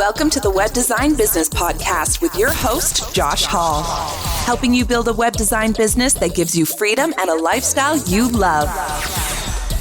Welcome to the Web Design Business Podcast with your host, Josh Hall, helping you build a web design business that gives you freedom and a lifestyle you love.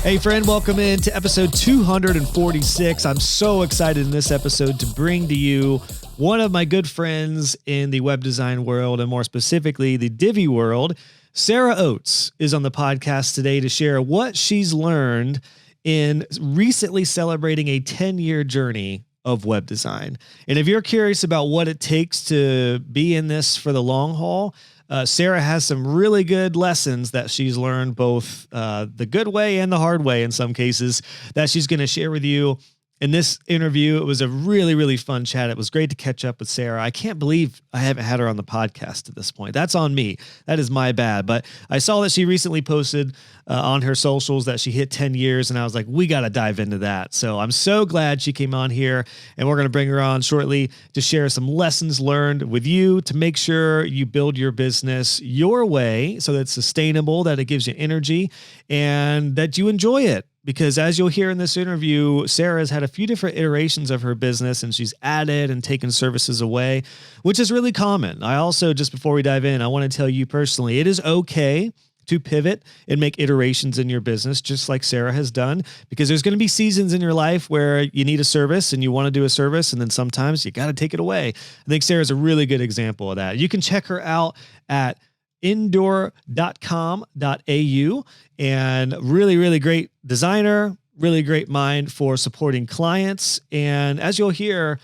Hey friend, welcome into episode 246. I'm so excited in this episode to bring to you one of my good friends in the web design world, and more specifically, the Divi world. Sarah Oates is on the podcast today to share what she's learned in recently celebrating a 10-year journey of web design. And if you're curious about what it takes to be in this for the long haul, Sarah has some really good lessons that she's learned, both the good way and the hard way in some cases, that she's going to share with you in this interview. It was a really, really fun chat. It was great to catch up with Sarah. I can't believe I haven't had her on the podcast at this point. That's on me. That is my bad. But I saw that she recently posted on her socials that she hit 10 years, and I was like, we got to dive into that. So I'm so glad she came on here, and we're going to bring her on shortly to share some lessons learned with you to make sure you build your business your way so that it's sustainable, that it gives you energy, and that you enjoy it. Because as you'll hear in this interview, Sarah has had a few different iterations of her business, and she's added and taken services away, which is really common. I also, just before we dive in, I want to tell you personally, it is okay to pivot and make iterations in your business, just like Sarah has done, because there's going to be seasons in your life where you need a service and you want to do a service, and then sometimes you got to take it away. I think Sarah's a really good example of that. You can check her out at indoor.com.au, and really great designer, really great mind for supporting clients. And as you'll hear,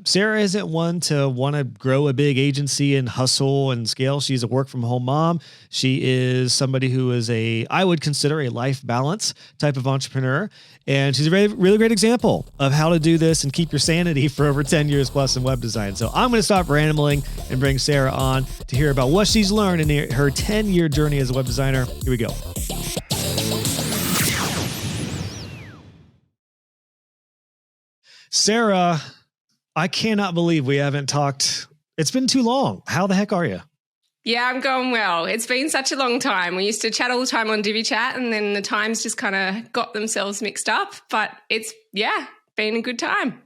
Sarah isn't one to want to grow a big agency and hustle and scale. She's a work from home mom. She is somebody who is I would consider a life balance type of entrepreneur. And she's a really great example of how to do this and keep your sanity for over 10 years plus in web design. So I'm going to stop rambling and bring Sarah on to hear about what she's learned in her 10-year journey as a web designer. Here we go. Sarah, I cannot believe we haven't talked. It's been too long. How the heck are you? Yeah, I'm going well. It's been such a long time. We used to chat all the time on Divi Chat, and then the times just kind of got themselves mixed up. But it's, been a good time.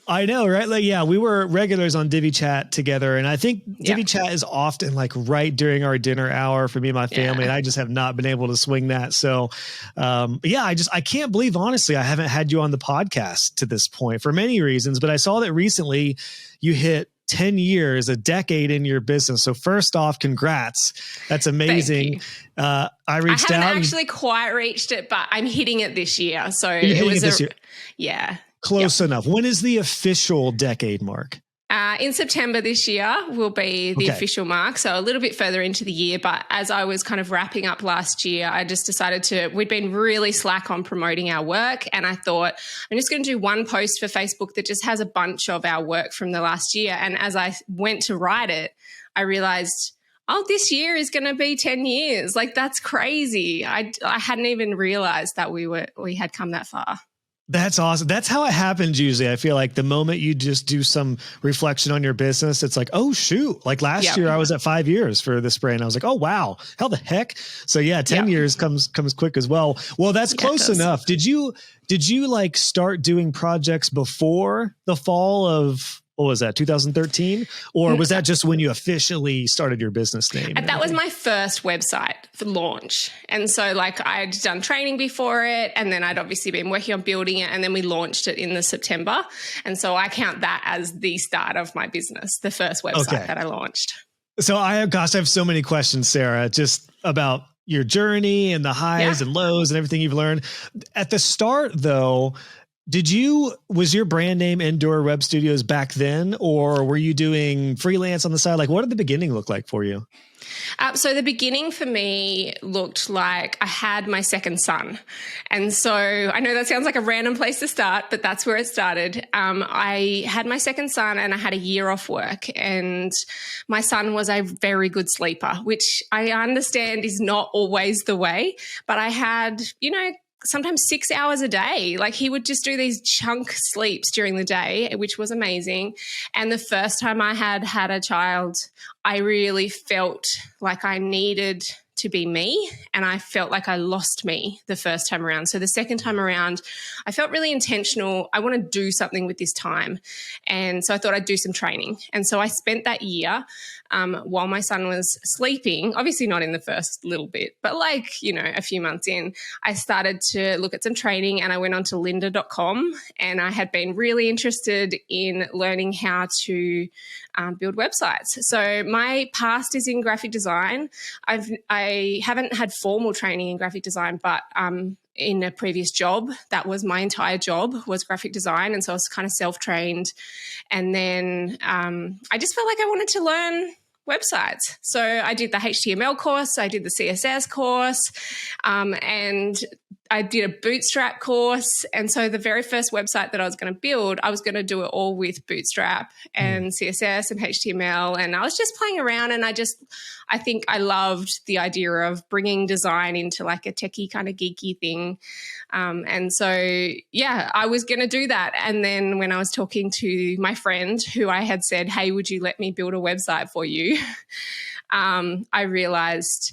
I know, right? Like, yeah, we were regulars on Divi Chat together. And I think Divi Chat is often like right during our dinner hour for me and my family. And I just have not been able to swing that. So, I can't believe, honestly, I haven't had you on the podcast to this point for many reasons. But I saw that recently you hit 10 years, a decade in your business. So first off, congrats. That's amazing. I haven't actually quite reached it, but I'm hitting it this year. So it was this year. Yeah. Close enough. When is the official decade mark? In September this year will be the official mark. So a little bit further into the year. But as I was kind of wrapping up last year, I just decided we'd been really slack on promoting our work. And I thought, I'm just going to do one post for Facebook that just has a bunch of our work from the last year. And as I went to write it, I realized, this year is going to be 10 years. Like, that's crazy. I hadn't even realized that we had come that far. That's awesome. That's how it happens usually. I feel like the moment you just do some reflection on your business, it's like, oh, shoot. Like last year I was at 5 years for the spray, and I was like, oh, wow, how the heck? So 10 years comes quick as well. Well, that's close enough. Did you like start doing projects before the fall of, what was that, 2013? Or was that just when you officially started your business name? That was my first website for launch. And so I'd done training before it, and then I'd obviously been working on building it, and then we launched it in the September. And so I count that as the start of my business, the first website that I launched. So I have so many questions, Sarah, just about your journey and the highs and lows and everything you've learned. At the start though, was your brand name Indoor Web Studios back then, or were you doing freelance on the side? Like, what did the beginning look like for you? So the beginning for me looked like I had my second son. And so I know that sounds like a random place to start, but that's where it started. I had my second son and I had a year off work, and my son was a very good sleeper, which I understand is not always the way, but I had, sometimes 6 hours a day. Like, he would just do these chunk sleeps during the day, which was amazing. And the first time I had a child, I really felt like I needed to be me, and I felt like I lost me the first time around. So the second time around, I felt really intentional. I want to do something with this time. And so I thought I'd do some training. And so I spent that year while my son was sleeping, obviously not in the first little bit, but like, a few months in, I started to look at some training, and I went on to lynda.com, and I had been really interested in learning how to build websites. So my past is in graphic design. I haven't had formal training in graphic design, but in a previous job, that was my entire job, was graphic design. And so I was kind of self-trained. And then I just felt like I wanted to learn websites. So I did the HTML course, I did the CSS course, and I did a Bootstrap course. And so the very first website that I was going to build, I was going to do it all with Bootstrap and CSS and HTML. And I was just playing around, and I think I loved the idea of bringing design into like a techie kind of geeky thing. And so, yeah, I was going to do that. And then when I was talking to my friend who I had said, hey, would you let me build a website for you? I realized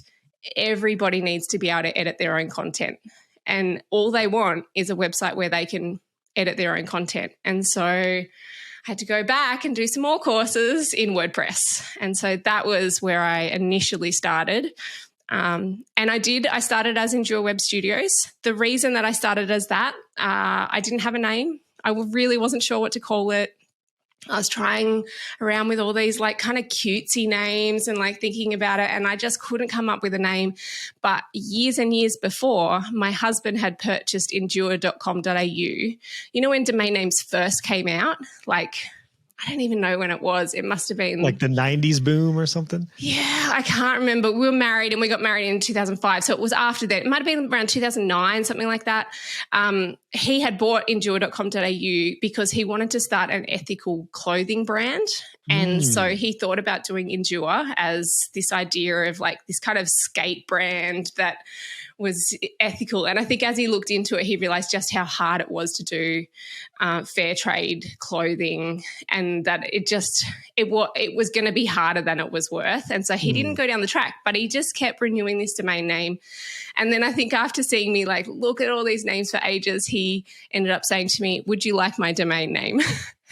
everybody needs to be able to edit their own content. And all they want is a website where they can edit their own content. And so I had to go back and do some more courses in WordPress. And so that was where I initially started. And I started as Endure Web Studios. The reason that I started as that, I didn't have a name. I really wasn't sure what to call it. I was trying around with all these like kind of cutesy names and like thinking about it, and I just couldn't come up with a name. But years and years before, my husband had purchased endure.com.au. You know, when domain names first came out, like I don't even know when it was. It must have been like the 90s boom or something. Yeah, I can't remember. We were married, and we got married in 2005. So it was after that. It might have been around 2009, something like that. He had bought endure.com.au because he wanted to start an ethical clothing brand. And so he thought about doing Endure as this idea of like this kind of skate brand that was ethical. And I think as he looked into it, he realized just how hard it was to do fair trade clothing, and that it was going to be harder than it was worth. And so he didn't go down the track, but he just kept renewing this domain name. And then I think after seeing me like look at all these names for ages, he ended up saying to me, would you like my domain name?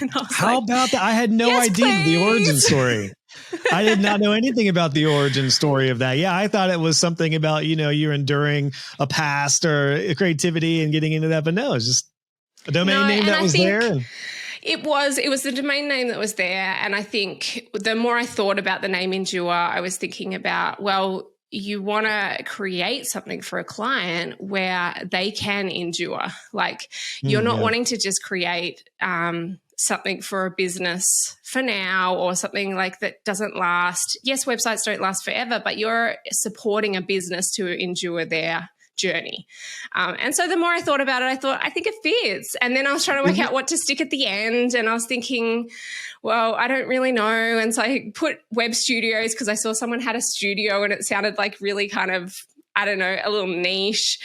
And I was How about that? I had no idea the origin story. I did not know anything about the origin story of that. Yeah, I thought it was something about, you're enduring a past or a creativity and getting into that. But no, it's just a domain name that was there. It was the domain name that was there. And I think the more I thought about the name Endure, I was thinking about, well, you want to create something for a client where they can endure. Like you're not wanting to just create something for a business for now or something like that doesn't last. Yes, websites don't last forever, but you're supporting a business to endure their journey. And so the more I thought about it, I think it fits. And then I was trying to work out what to stick at the end. And I was thinking, well, I don't really know. And so I put web studios because I saw someone had a studio and it sounded like really kind of, I don't know, a little niche.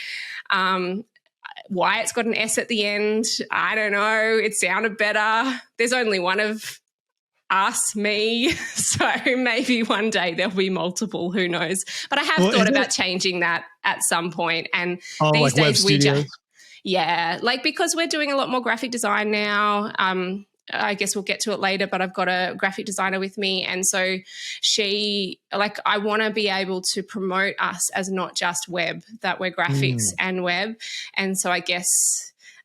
Why it's got an S at the end, I don't know. It sounded better. There's only one of us, me. So maybe one day there'll be multiple, who knows. But I have thought about changing that at some point. And these days we just, like because we're doing a lot more graphic design now. I guess we'll get to it later, but I've got a graphic designer with me. And so I want to be able to promote us as not just web, that we're graphics and web. And so I guess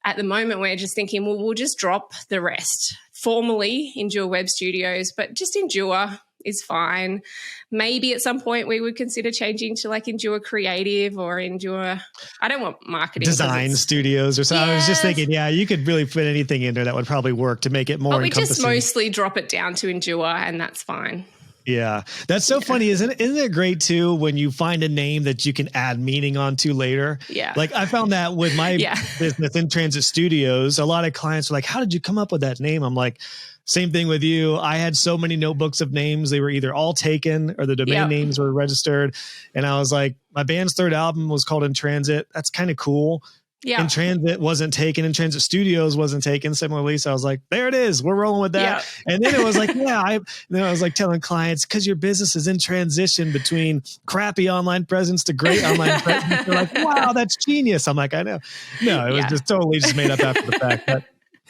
at the moment we're just thinking, well, we'll just drop the rest. Formally Endure Web Studios, but just Endure is fine. Maybe at some point we would consider changing to like Endure Creative or Endure, I don't want marketing. Design studios or something. Yeah. I was just thinking, you could really put anything in there that would probably work to make it more encompassing. We just mostly drop it down to Endure and that's fine. Yeah. That's so funny. Isn't it great too when you find a name that you can add meaning onto later? Yeah. Like I found that with my business In Transit Studios, a lot of clients are like, how did you come up with that name? I'm like, same thing with you. I had so many notebooks of names. They were either all taken or the domain names were registered. And I was like, my band's third album was called In Transit. That's kind of cool. Yeah. In Transit wasn't taken, In Transit Studios wasn't taken. Similarly, so I was like, there it is. We're rolling with that. Yeah. And then it was like, I was like telling clients, because your business is in transition between crappy online presence to great online presence. They're like, wow, that's genius. I'm like, I know. No, it was just totally just made up after the fact. But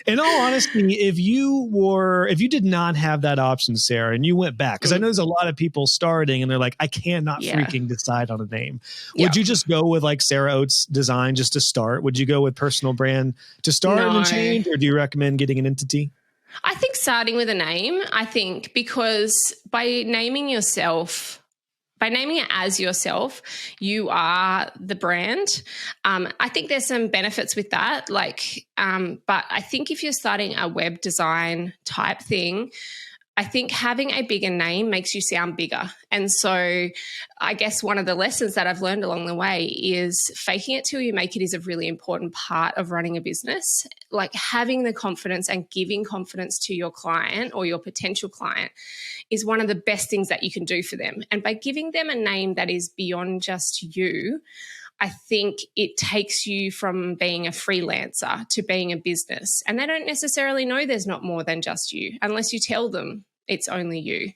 in all honesty, if you did not have that option, Sarah, and you went back, because I know there's a lot of people starting and they're like, I cannot freaking decide on a name. Would you just go with like Sarah Oates Design just to start? Would you go with personal brand to start and then change? Or do you recommend getting an entity? I think starting with a name, because by naming it as yourself, you are the brand. I think there's some benefits with that. But I think if you're starting a web design type thing, I think having a bigger name makes you sound bigger. And so I guess one of the lessons that I've learned along the way is faking it till you make it is a really important part of running a business. Like having the confidence and giving confidence to your client or your potential client is one of the best things that you can do for them. And by giving them a name that is beyond just you, I think it takes you from being a freelancer to being a business. And they don't necessarily know there's not more than just you unless you tell them it's only you.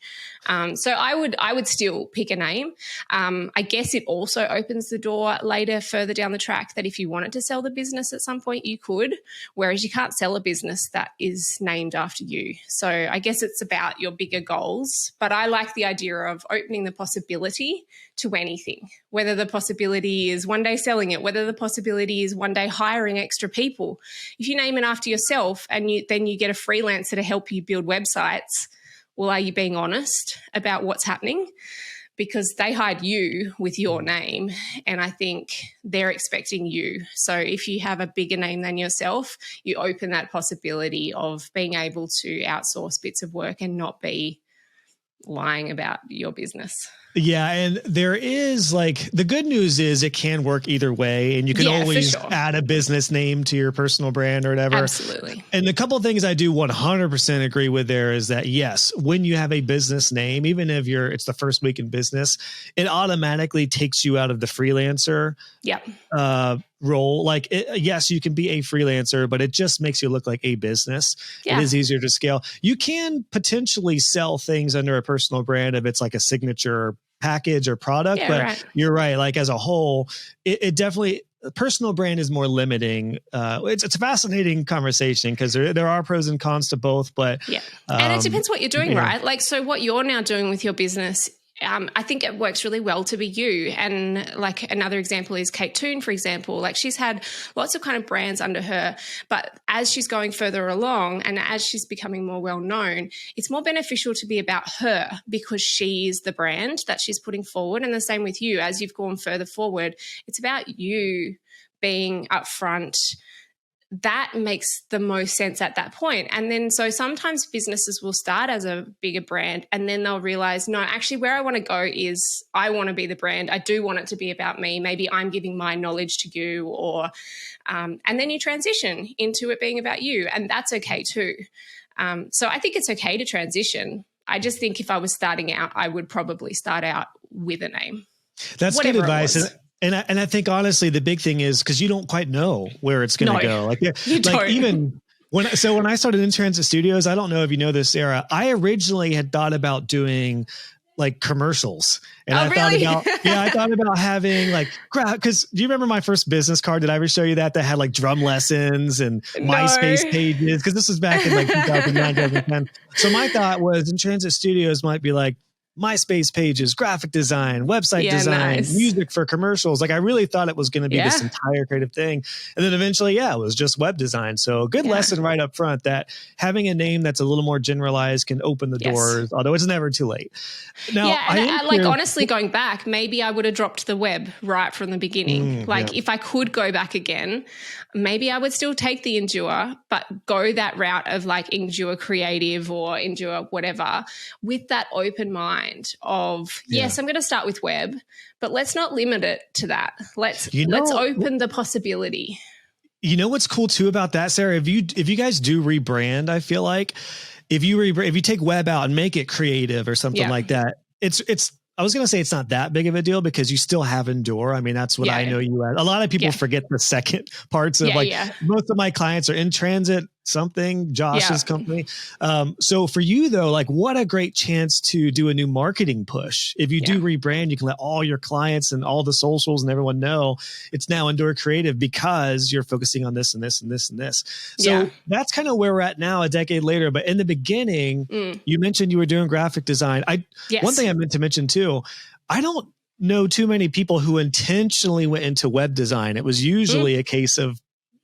So I would still pick a name. I guess it also opens the door later further down the track that if you wanted to sell the business at some point, you could, whereas you can't sell a business that is named after you. So I guess it's about your bigger goals. But I like the idea of opening the possibility to anything, whether the possibility is one day selling it, whether the possibility is one day hiring extra people. If you name it after yourself and then you get a freelancer to help you build websites, well, are you being honest about what's happening? Because they hired you with your name, and I think they're expecting you. So if you have a bigger name than yourself, you open that possibility of being able to outsource bits of work and not be lying about your business. Yeah. And there is the good news is it can work either way, and you can always add a business name to your personal brand or whatever. Absolutely. And a couple of things I do 100% agree with there is that, yes, when you have a business name, even if it's the first week in business, it automatically takes you out of the freelancer role. Yes, you can be a freelancer, but it just makes you look like a business. It is easier to scale. You can potentially sell things under a personal brand if it's like a signature package or product, but you're right. As a whole, it definitely, personal brand is more limiting. It's a fascinating conversation because there are pros and cons to both, but and it depends what you're doing, right? So what you're now doing with your business, I think it works really well to be you. And another example is Kate Toon, for example. She's had lots of kind of brands under her, but as she's going further along and as she's becoming more well known, it's more beneficial to be about her because she's the brand that she's putting forward. And the same with you. As you've gone further forward, it's about you being upfront. That makes the most sense at that point. And then so sometimes businesses will start as a bigger brand and then they'll realize, no, actually where I want to go is I want to be the brand. I do want it to be about me. Maybe I'm giving my knowledge to you and then you transition into it being about you, and that's okay too. So I think it's okay to transition. I just think if I was starting out, I would probably start out with a name. That's good advice. And I think honestly, the big thing is because you don't quite know where it's going to go. Even when I started in Transit Studios, I don't know if you know this, Sarah, I originally had thought about doing commercials. And I thought about having because do you remember my first business card? Did I ever show you that had drum lessons and MySpace pages? Because this was back in 2009, 2010. So my thought was in Transit Studios might be MySpace pages, graphic design, website design, music for commercials. I really thought it was going to be this entire creative thing. And then eventually, it was just web design. So a good lesson right up front that having a name that's a little more generalized can open the doors, although it's never too late. Now, honestly, going back, maybe I would have dropped the web right from the beginning. If I could go back again, maybe I would still take the Endure, but go that route of Endure Creative or Endure whatever with that open mind of, yes, I'm going to start with web, but let's not limit it to that. Let's open the possibility. You know what's cool too about that, Sarah? If you guys do rebrand, I feel like if you take web out and make it creative or something like that, it's I was going to say it's not that big of a deal because you still have Endure. I mean, that's what I know you as. A lot of people forget the second parts of most of my clients are in transit, something, Josh's company. So for you though, like what a great chance to do a new marketing push. If you do rebrand, you can let all your clients and all the socials and everyone know it's now Endure Creative because you're focusing on this and this and this and this. So that's kind of where we're at now a decade later. But in the beginning, you mentioned you were doing graphic design. One thing I meant to mention too, I don't know too many people who intentionally went into web design. It was usually a case of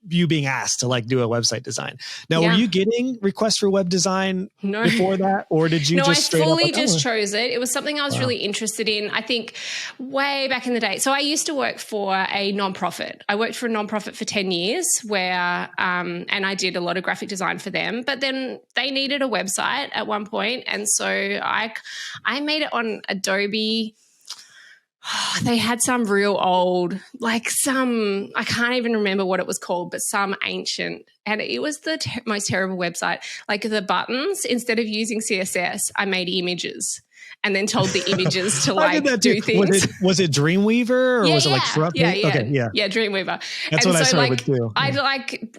you being asked to like do a website design. Now, were you getting requests for web design before that? Or did you just I fully chose it. It was something I was really interested in. I think way back in the day. So I used to work for a nonprofit. I worked for a nonprofit for 10 years where, and I did a lot of graphic design for them, but then they needed a website at one point. And so I made it on Adobe. They had some real old, I can't even remember what it was called, but some ancient, and it was the most terrible website. Like the buttons, instead of using CSS, I made images and then told the images to do things. Was it Dreamweaver or was it like Shrub? Yeah, Dreamweaver. That's what I started with too.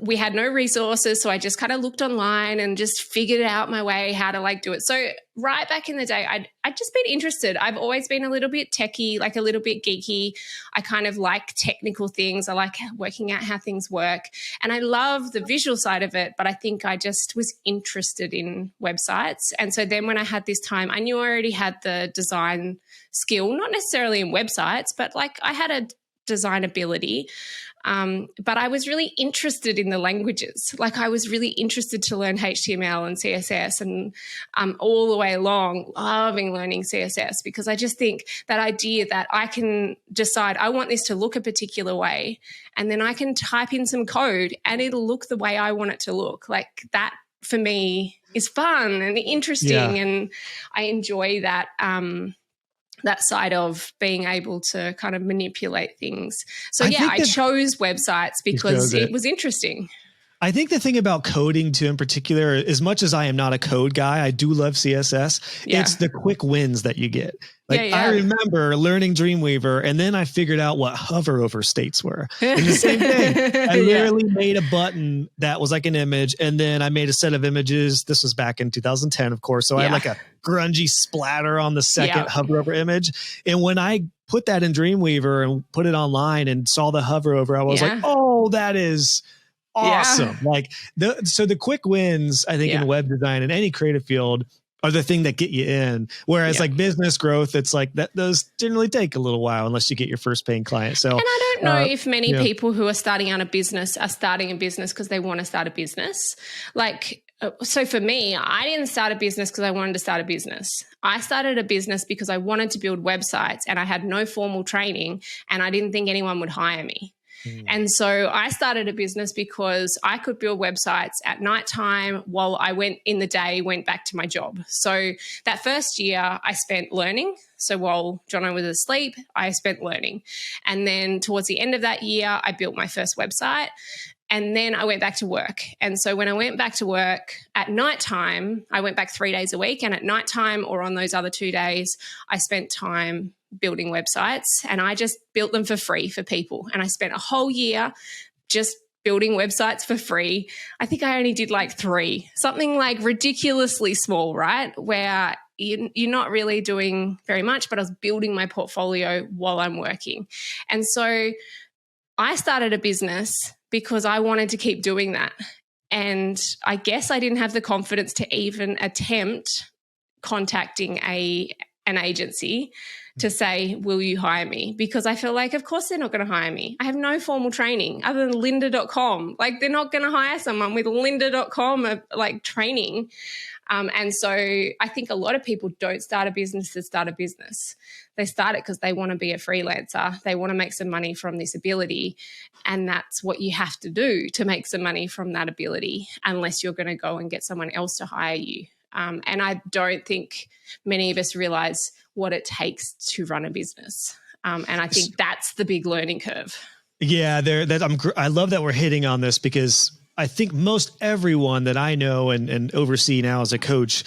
We had no resources, so I just kind of looked online and just figured out my way how to do it. So right back in the day, I'd just been interested. I've always been a little bit techie, like a little bit geeky. I kind of like technical things. I like working out how things work. And I love the visual side of it, but I think I just was interested in websites. And so then when I had this time, I knew I already had the design skill, not necessarily in websites, but I had a design ability. But I was really interested in the languages. I was really interested to learn HTML and CSS and all the way along, loving learning CSS because I just think that idea that I can decide I want this to look a particular way and then I can type in some code and it'll look the way I want it to look. That for me is fun and interesting and I enjoy that that side of being able to kind of manipulate things. So I chose websites because it was interesting. I think the thing about coding too, in particular, as much as I am not a code guy, I do love CSS. It's the quick wins that you get. I remember learning Dreamweaver and then I figured out what hover over states were. And the same thing. I literally made a button that was like an image and then I made a set of images. This was back in 2010, of course. So I had like a grungy splatter on the second hover over image. And when I put that in Dreamweaver and put it online and saw the hover over, I was like, oh, that is awesome. So the quick wins, I think in web design and any creative field are the thing that get you in. Whereas business growth, it's those generally take a little while unless you get your first paying client. So, and I don't know if many people who are starting a business because they want to start a business. So for me, I didn't start a business because I wanted to start a business. I started a business because I wanted to build websites and I had no formal training and I didn't think anyone would hire me. And so I started a business because I could build websites at nighttime while I went back to my job. So that first year I spent learning. So while Jono was asleep, I spent learning. And then towards the end of that year, I built my first website. And then I went back to work. And so when I went back to work at nighttime, I went back 3 days a week. And at nighttime or on those other 2 days, I spent time building websites and I just built them for free for people. And I spent a whole year just building websites for free. I think I only did 3, something ridiculously small, right? Where you're not really doing very much, but I was building my portfolio while I'm working. And so I started a business because I wanted to keep doing that. And I guess I didn't have the confidence to even attempt contacting an agency to say, will you hire me? Because I feel of course they're not going to hire me. I have no formal training other than lynda.com. They're not going to hire someone with lynda.com training. And so I think a lot of people don't start a business to start a business. They start it because they want to be a freelancer. They want to make some money from this ability. And that's what you have to do to make some money from that ability, unless you're going to go and get someone else to hire you. And I don't think many of us realize what it takes to run a business. And I think that's the big learning curve. Yeah, I love that we're hitting on this because I think most everyone that I know and oversee now as a coach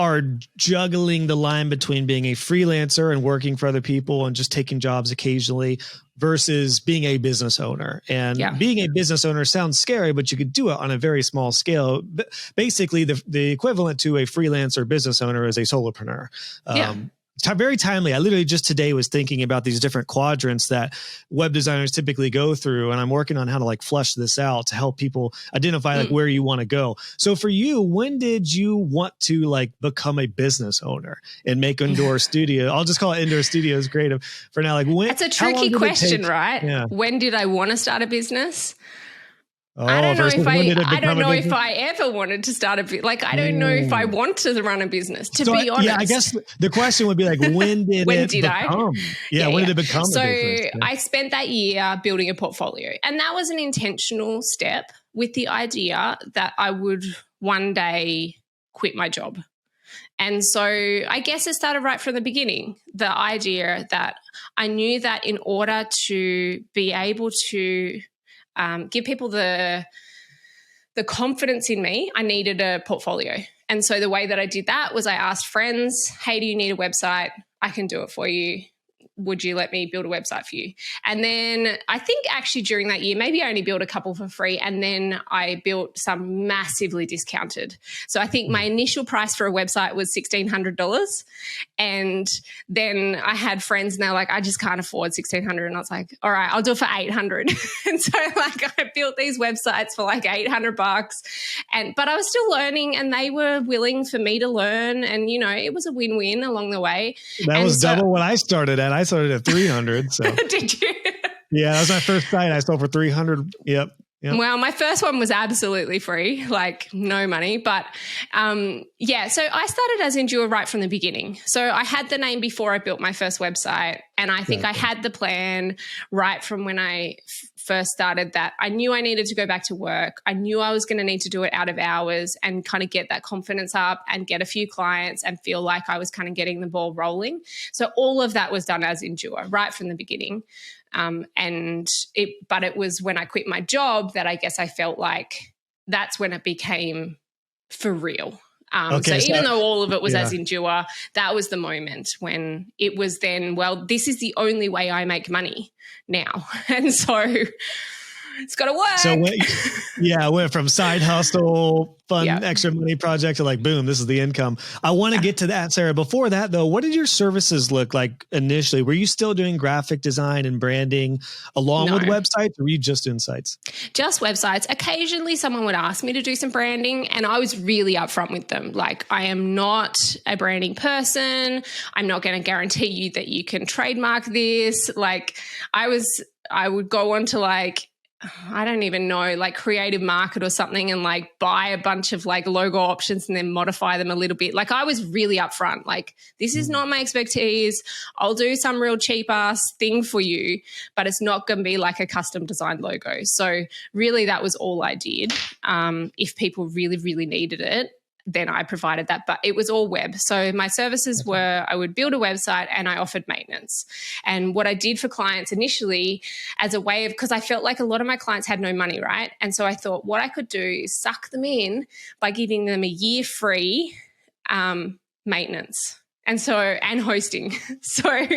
are juggling the line between being a freelancer and working for other people and just taking jobs occasionally versus being a business owner. And being a business owner sounds scary, but you could do it on a very small scale. Basically, the equivalent to a freelancer business owner is a solopreneur. Very timely. I literally just today was thinking about these different quadrants that web designers typically go through. And I'm working on how to like flesh this out to help people identify like where you want to go. So for you, when did you want to like become a business owner and make indoor studio? I'll just call it indoor studios creative for now. Like when? That's a tricky question, right? Yeah. When did I want to start a business? Oh, I don't know if I ever wanted to start a business. Like, I don't know if I want to run a business, to be honest. Yeah, I guess the question would be like, when did it become? When did it become a business? So I spent that year building a portfolio, and that was an intentional step with the idea that I would one day quit my job. And so I guess it started right from the beginning, the idea that I knew that in order to be able to give people the confidence in me, I needed a portfolio. And so the way that I did that was I asked friends, hey, do you need a website? I can do it for you. Would you let me build a website for you? And then I think actually during that year, maybe I only built a couple for free, and then I built some massively discounted. So I think my initial price for a website was $1,600. And then I had friends and they're like, I just can't afford $1,600. And I was like, all right, I'll do it for $800. And so like I built these websites for like $800. But I was still learning, and they were willing for me to learn. And, you know, it was a win-win along the way. That was double what I started at. I started at 300. So did you? Yeah, that was my first site. I sold for 300. Yep. Well, my first one was absolutely free, like no money. But so I started as Endure right from the beginning. So I had the name before I built my first website. And I think I had the plan right from when I first started, that I knew I needed to go back to work. I knew I was going to need to do it out of hours and kind of get that confidence up and get a few clients and feel like I was kind of getting the ball rolling. So all of that was done as Endure right from the beginning. But it was when I quit my job that I guess I felt like that's when it became for real. So even though all of it was as Endure, that was the moment when it was then, well, this is the only way I make money now. And so it's got to work. So went from side hustle, fun, extra money project to like, boom, this is the income. I want to get to that, Sarah. Before that though, what did your services look like initially? Were you still doing graphic design and branding along with websites, or were you just doing sites? Just websites. Occasionally someone would ask me to do some branding, and I was really upfront with them. Like, I am not a branding person. I'm not going to guarantee you that you can trademark this. Like, I would go on to like, I don't even know, like Creative Market or something, and like buy a bunch of like logo options and then modify them a little bit. Like, I was really upfront, like, this is not my expertise. I'll do some real cheap ass thing for you, but it's not going to be like a custom designed logo. So really that was all I did. If people really, really needed it, then I provided that, but it was all web. So my services were, I would build a website and I offered maintenance. And what I did for clients initially as a way of, because I felt like a lot of my clients had no money, right? And so I thought what I could do is suck them in by giving them a year free maintenance. And hosting. So,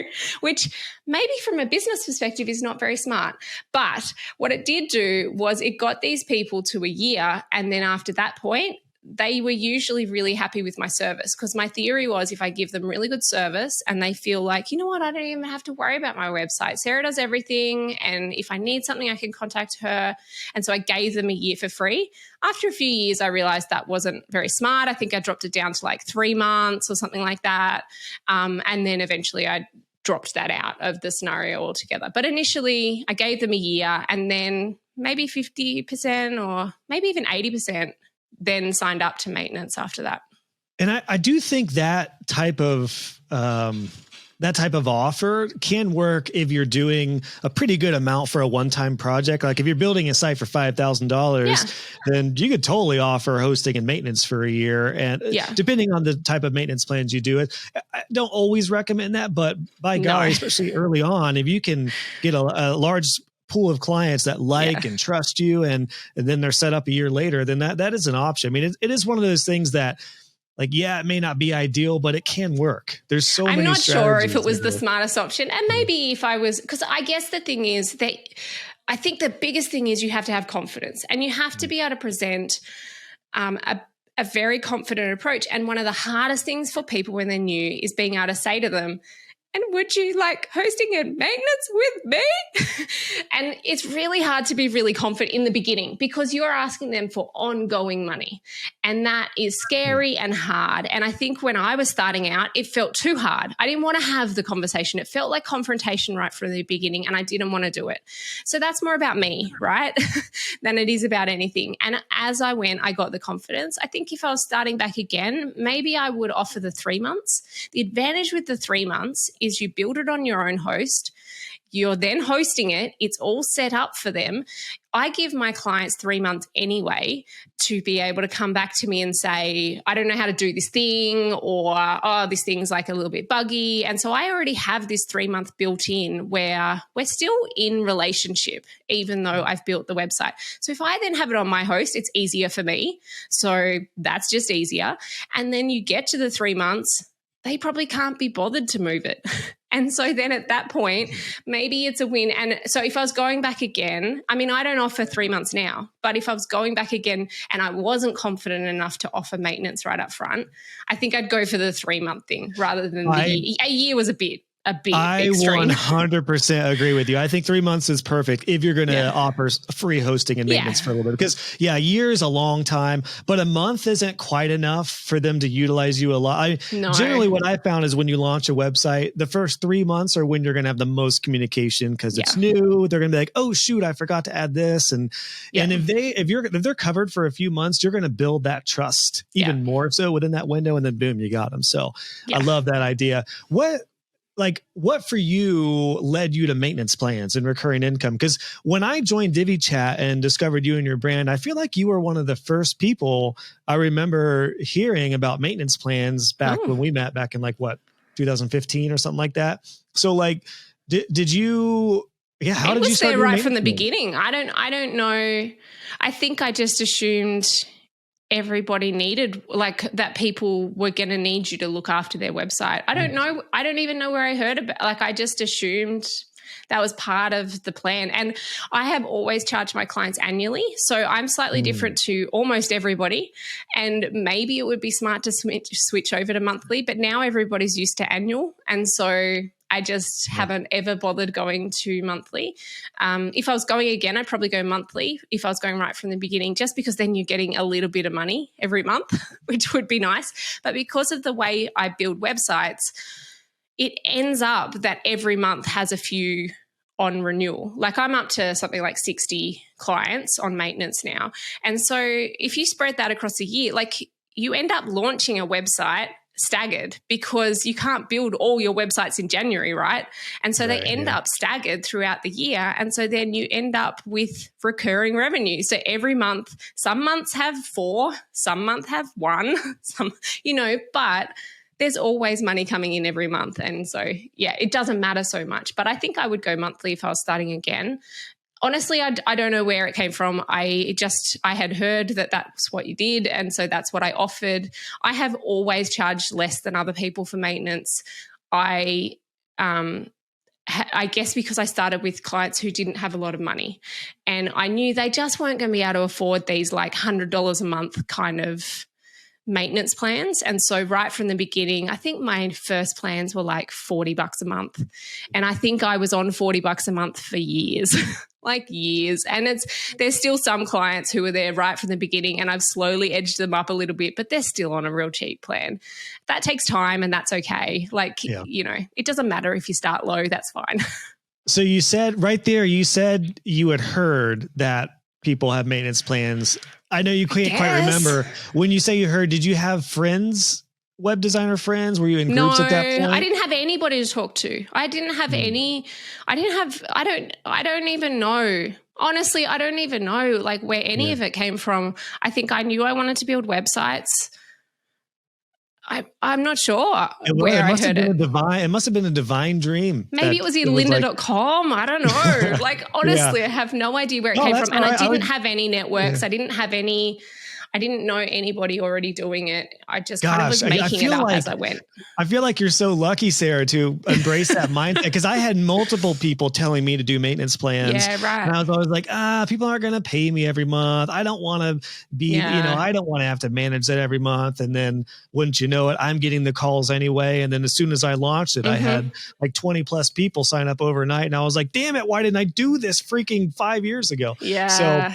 which maybe from a business perspective is not very smart. But what it did do was it got these people to a year. And then after that point, they were usually really happy with my service, because my theory was if I give them really good service and they feel like, you know what, I don't even have to worry about my website. Sarah does everything. And if I need something, I can contact her. And so I gave them a year for free. After a few years, I realized that wasn't very smart. I think I dropped it down to like 3 months or something like that. And then eventually I dropped that out of the scenario altogether. But initially I gave them a year, and then maybe 50% or maybe even 80% then signed up to maintenance after that. And I do think that type of offer can work if you're doing a pretty good amount for a one-time project. Like if you're building a site for $5,000, then you could totally offer hosting and maintenance for a year. And depending on the type of maintenance plans you do it, I don't always recommend that, but by golly, especially early on, if you can get a large pool of clients that and trust you, and then they're set up a year later, then that is an option. I mean, it is one of those things that like, yeah, it may not be ideal, but it can work. There's so many I'm not sure if it was the there. smartest option. And maybe if I was, because I guess the thing is that I think the biggest thing is you have to have confidence and you have to be able to present a very confident approach. And one of the hardest things for people when they're new is being able to say to them, and would you like hosting and maintenance with me? And it's really hard to be really confident in the beginning because you're asking them for ongoing money. And that is scary and hard. And I think when I was starting out, it felt too hard. I didn't want to have the conversation. It felt like confrontation right from the beginning and I didn't want to do it. So that's more about me, right? than it is about anything. And as I went, I got the confidence. I think if I was starting back again, maybe I would offer the 3 months. The advantage with the 3 months is you build it on your own host. You're then hosting it. It's all set up for them. I give my clients 3 months anyway to be able to come back to me and say, I don't know how to do this thing, or, oh, this thing's like a little bit buggy. And so I already have this 3 month built in where we're still in relationship, even though I've built the website. So if I then have it on my host, it's easier for me. So that's just easier. And then you get to the 3 months, they probably can't be bothered to move it. And so then at that point, maybe it's a win. And so if I was going back again, I mean, I don't offer 3 months now, but if I was going back again and I wasn't confident enough to offer maintenance right up front, I think I'd go for the 3 month thing rather than a year was a bit I extreme. 100% agree with you. I think 3 months is perfect if you're going to offer free hosting and maintenance for a little bit, because a year is a long time, but a month isn't quite enough for them to utilize you a lot. Generally what I found is when you launch a website, the first 3 months are when you're going to have the most communication because it's new. They're going to be like, oh shoot, I forgot to add this. And if they're covered for a few months, you're going to build that trust even more so within that window. And then boom, you got them. So I love that idea. What for you led you to maintenance plans and recurring income? Because when I joined DiviChat and discovered you and your brand, I feel like you were one of the first people I remember hearing about maintenance plans back when we met back in 2015 or something like that. So did you, how did you start? It was there right from the beginning. I don't know. I think I just assumed everybody needed, that people were going to need you to look after their website. I don't know. I don't even know where I heard about, I just assumed that was part of the plan. And I have always charged my clients annually. So I'm slightly different to almost everybody. And maybe it would be smart to switch over to monthly, but now everybody's used to annual. And so I just haven't ever bothered going to monthly. If I was going again, I'd probably go monthly if I was going right from the beginning, just because then you're getting a little bit of money every month, which would be nice. But because of the way I build websites, it ends up that every month has a few on renewal. I'm up to something like 60 clients on maintenance now. And so if you spread that across a year, you end up launching a website staggered because you can't build all your websites in January, right? And so they end up staggered throughout the year. And so then you end up with recurring revenue. So every month, some months have 4, some months have 1, but there's always money coming in every month. And so, it doesn't matter so much. But I think I would go monthly if I was starting again. Honestly, I don't know where it came from. I had heard that that's what you did, and so that's what I offered. I have always charged less than other people for maintenance. I guess because I started with clients who didn't have a lot of money, and I knew they just weren't going to be able to afford these $100 a month kind of maintenance plans. And so right from the beginning, I think my first plans were $40 a month. And I think I was on $40 a month for years, years. And there's still some clients who were there right from the beginning, and I've slowly edged them up a little bit, but they're still on a real cheap plan. That takes time, and that's okay. It doesn't matter if you start low, that's fine. So you said right there, you had heard that people have maintenance plans. I know you can't quite remember. When you say you heard, did you have friends, web designer friends? Were you in groups at that point? I didn't have anybody to talk to. I didn't have any. I don't even know. Honestly, I don't even know where any of it came from. I think I knew I wanted to build websites. I'm not sure where I heard it. It must have been a divine dream. Maybe it was in lynda.com. I don't know. Honestly, I have no idea where it came from. And I didn't have any networks. I didn't have any I didn't know anybody already doing it. I just kind of was making it up as I went. I feel like you're so lucky, Sarah, to embrace that mindset, because I had multiple people telling me to do maintenance plans. Yeah, right. And I was always like, people aren't going to pay me every month. I don't want to be, I don't want to have to manage that every month. And then wouldn't you know it, I'm getting the calls anyway. And then as soon as I launched it, I had like 20 plus people sign up overnight. And I was like, damn it, why didn't I do this freaking 5 years ago? Yeah. So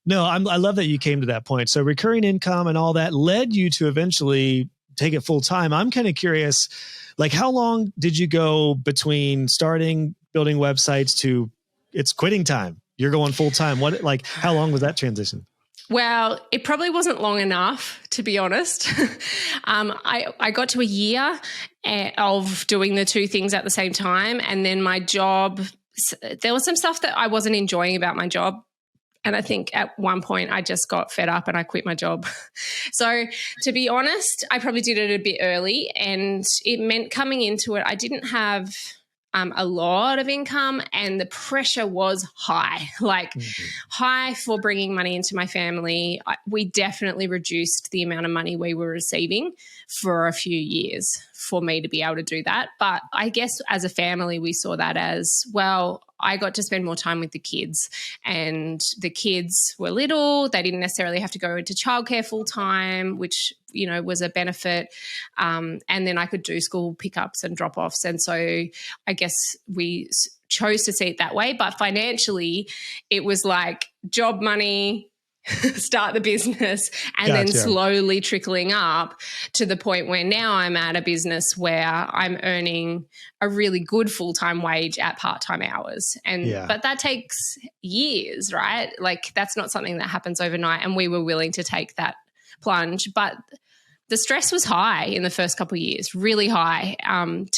no, I love that you came to that point. So recurring income and all that led you to eventually take it full time. I'm kind of curious, like, how long did you go between starting building websites to it's quitting time? You're going full time. How long was that transition? Well, it probably wasn't long enough, to be honest. I got to a year of doing the two things at the same time. And then my job, there was some stuff that I wasn't enjoying about my job. And I think at one point I just got fed up and I quit my job. So to be honest, I probably did it a bit early, and it meant coming into it, I didn't have a lot of income, and the pressure was high, high for bringing money into my family. We definitely reduced the amount of money we were receiving for a few years for me to be able to do that. But I guess as a family, we saw that as, well, I got to spend more time with the kids, and the kids were little. They didn't necessarily have to go into childcare full time, which, was a benefit. And then I could do school pickups and drop offs. And so I guess we chose to see it that way. But financially, it was like job money, start the business, and then slowly trickling up to the point where now I'm at a business where I'm earning a really good full-time wage at part-time hours. But that takes years, right? Like, that's not something that happens overnight, and we were willing to take that plunge. But the stress was high in the first couple of years, really high, and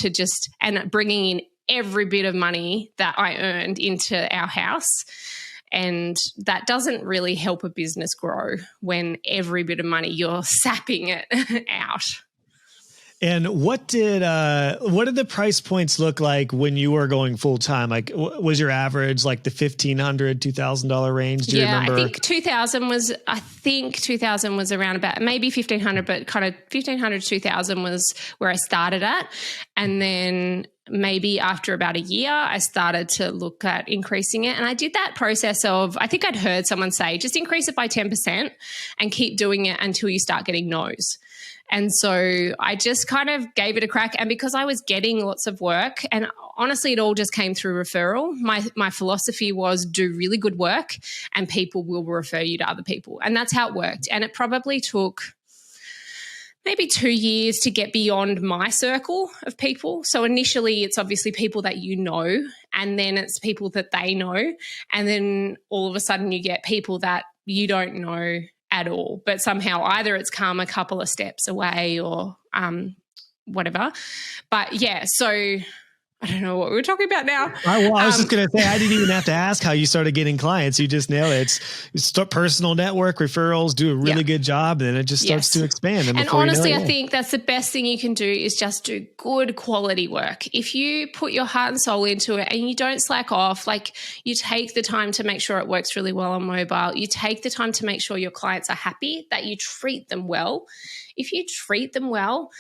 bringing in every bit of money that I earned into our house. And that doesn't really help a business grow when every bit of money you're sapping it out. And what did the price points look like when you were going full time? Like, was your average like the $1,500, $2,000 range? Do you remember? I think 2000 was around about maybe 1,500, but kind of 1,500 to 2,000 was where I started at. And then maybe after about a year, I started to look at increasing it. And I did that process of, I think I'd heard someone say, just increase it by 10% and keep doing it until you start getting no's. And so I just kind of gave it a crack. And because I was getting lots of work, and honestly, it all just came through referral. My philosophy was do really good work and people will refer you to other people. And that's how it worked. And it probably took maybe 2 years to get beyond my circle of people. So initially it's obviously people that you know, and then it's people that they know. And then all of a sudden you get people that you don't know at all, but somehow either it's come a couple of steps away or whatever. But yeah, so I don't know what we were talking about now. I was just going to say, I didn't even have to ask how you started getting clients. You just nailed it. It's personal network, referrals, do a really good job, and it just starts to expand. And honestly, I think that's the best thing you can do is just do good quality work. If you put your heart and soul into it and you don't slack off, like you take the time to make sure it works really well on mobile, you take the time to make sure your clients are happy, that you treat them well. If you treat them well,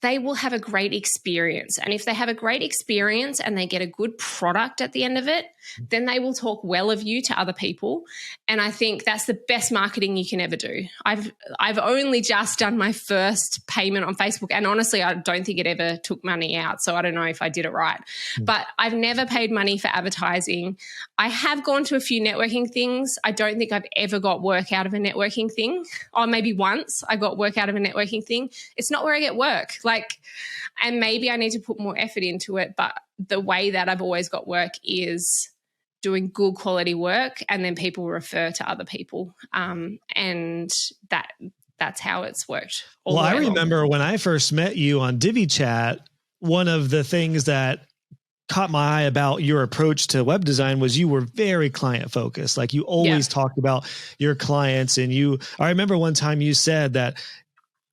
they will have a great experience. And if they have a great experience and they get a good product at the end of it, then they will talk well of you to other people. And I think that's the best marketing you can ever do. I've only just done my first payment on Facebook. And honestly, I don't think it ever took money out. So I don't know if I did it right. But I've never paid money for advertising. I have gone to a few networking things. I don't think I've ever got work out of a networking thing. Or maybe once I got work out of a networking thing. It's not where I get work. And maybe I need to put more effort into it, but the way that I've always got work is doing good quality work, and then people refer to other people. And that's how it's worked. Well, I remember when I first met you on DiviChat, one of the things that caught my eye about your approach to web design was you were very client focused. Like you always talked about your clients, and I remember one time you said that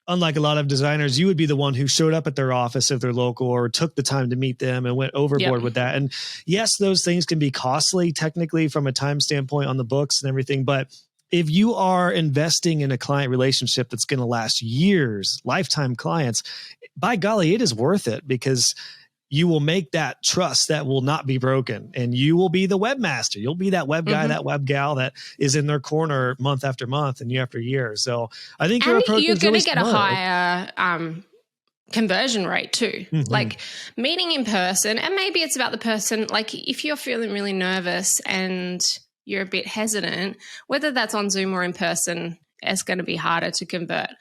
unlike a lot of designers, you would be the one who showed up at their office if they're local or took the time to meet them and went overboard with that. And yes, those things can be costly technically from a time standpoint on the books and everything, but if you are investing in a client relationship that's going to last years, lifetime clients, by golly, it is worth it, because you will make that trust that will not be broken, and you will be the webmaster. You'll be that web guy, that web gal that is in their corner month after month and year after year. So I think your approach you're is going really to get smart. a higher conversion rate too. Like meeting in person, and maybe it's about the person. Like if you're feeling really nervous and you're a bit hesitant, whether that's on Zoom or in person, it's going to be harder to convert.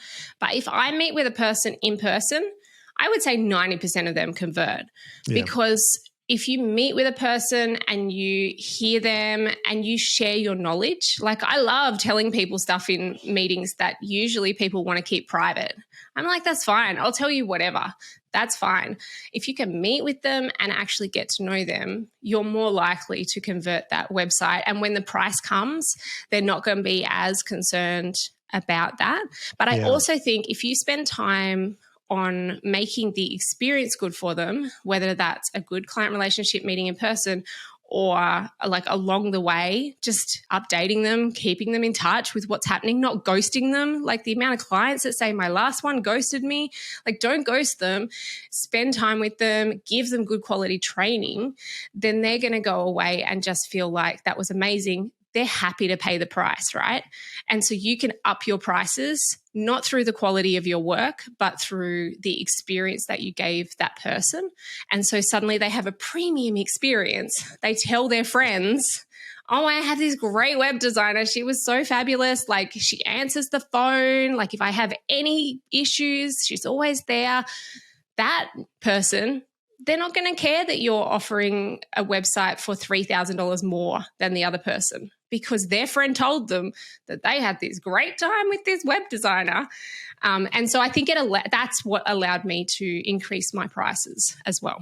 But if I meet with a person in person, I would say 90% of them convert, because if you meet with a person and you hear them and you share your knowledge, like I love telling people stuff in meetings that usually people want to keep private. I'm like, that's fine. I'll tell you whatever. That's fine. If you can meet with them and actually get to know them, you're more likely to convert that website. And when the price comes, they're not going to be as concerned about that. But I also think if you spend time on making the experience good for them, whether that's a good client relationship meeting in person or like along the way, just updating them, keeping them in touch with what's happening, not ghosting them. Like the amount of clients that say, my last one ghosted me, like don't ghost them, spend time with them, give them good quality training, then they're going to go away and just feel like that was amazing. They're happy to pay the price, right? And so you can up your prices, not through the quality of your work, but through the experience that you gave that person. And so suddenly they have a premium experience. They tell their friends, oh, I have this great web designer. She was so fabulous. Like she answers the phone. Like if I have any issues, she's always there. That person, they're not going to care that you're offering a website for $3,000 more than the other person, because their friend told them that they had this great time with this web designer. And so I think that's what allowed me to increase my prices as well.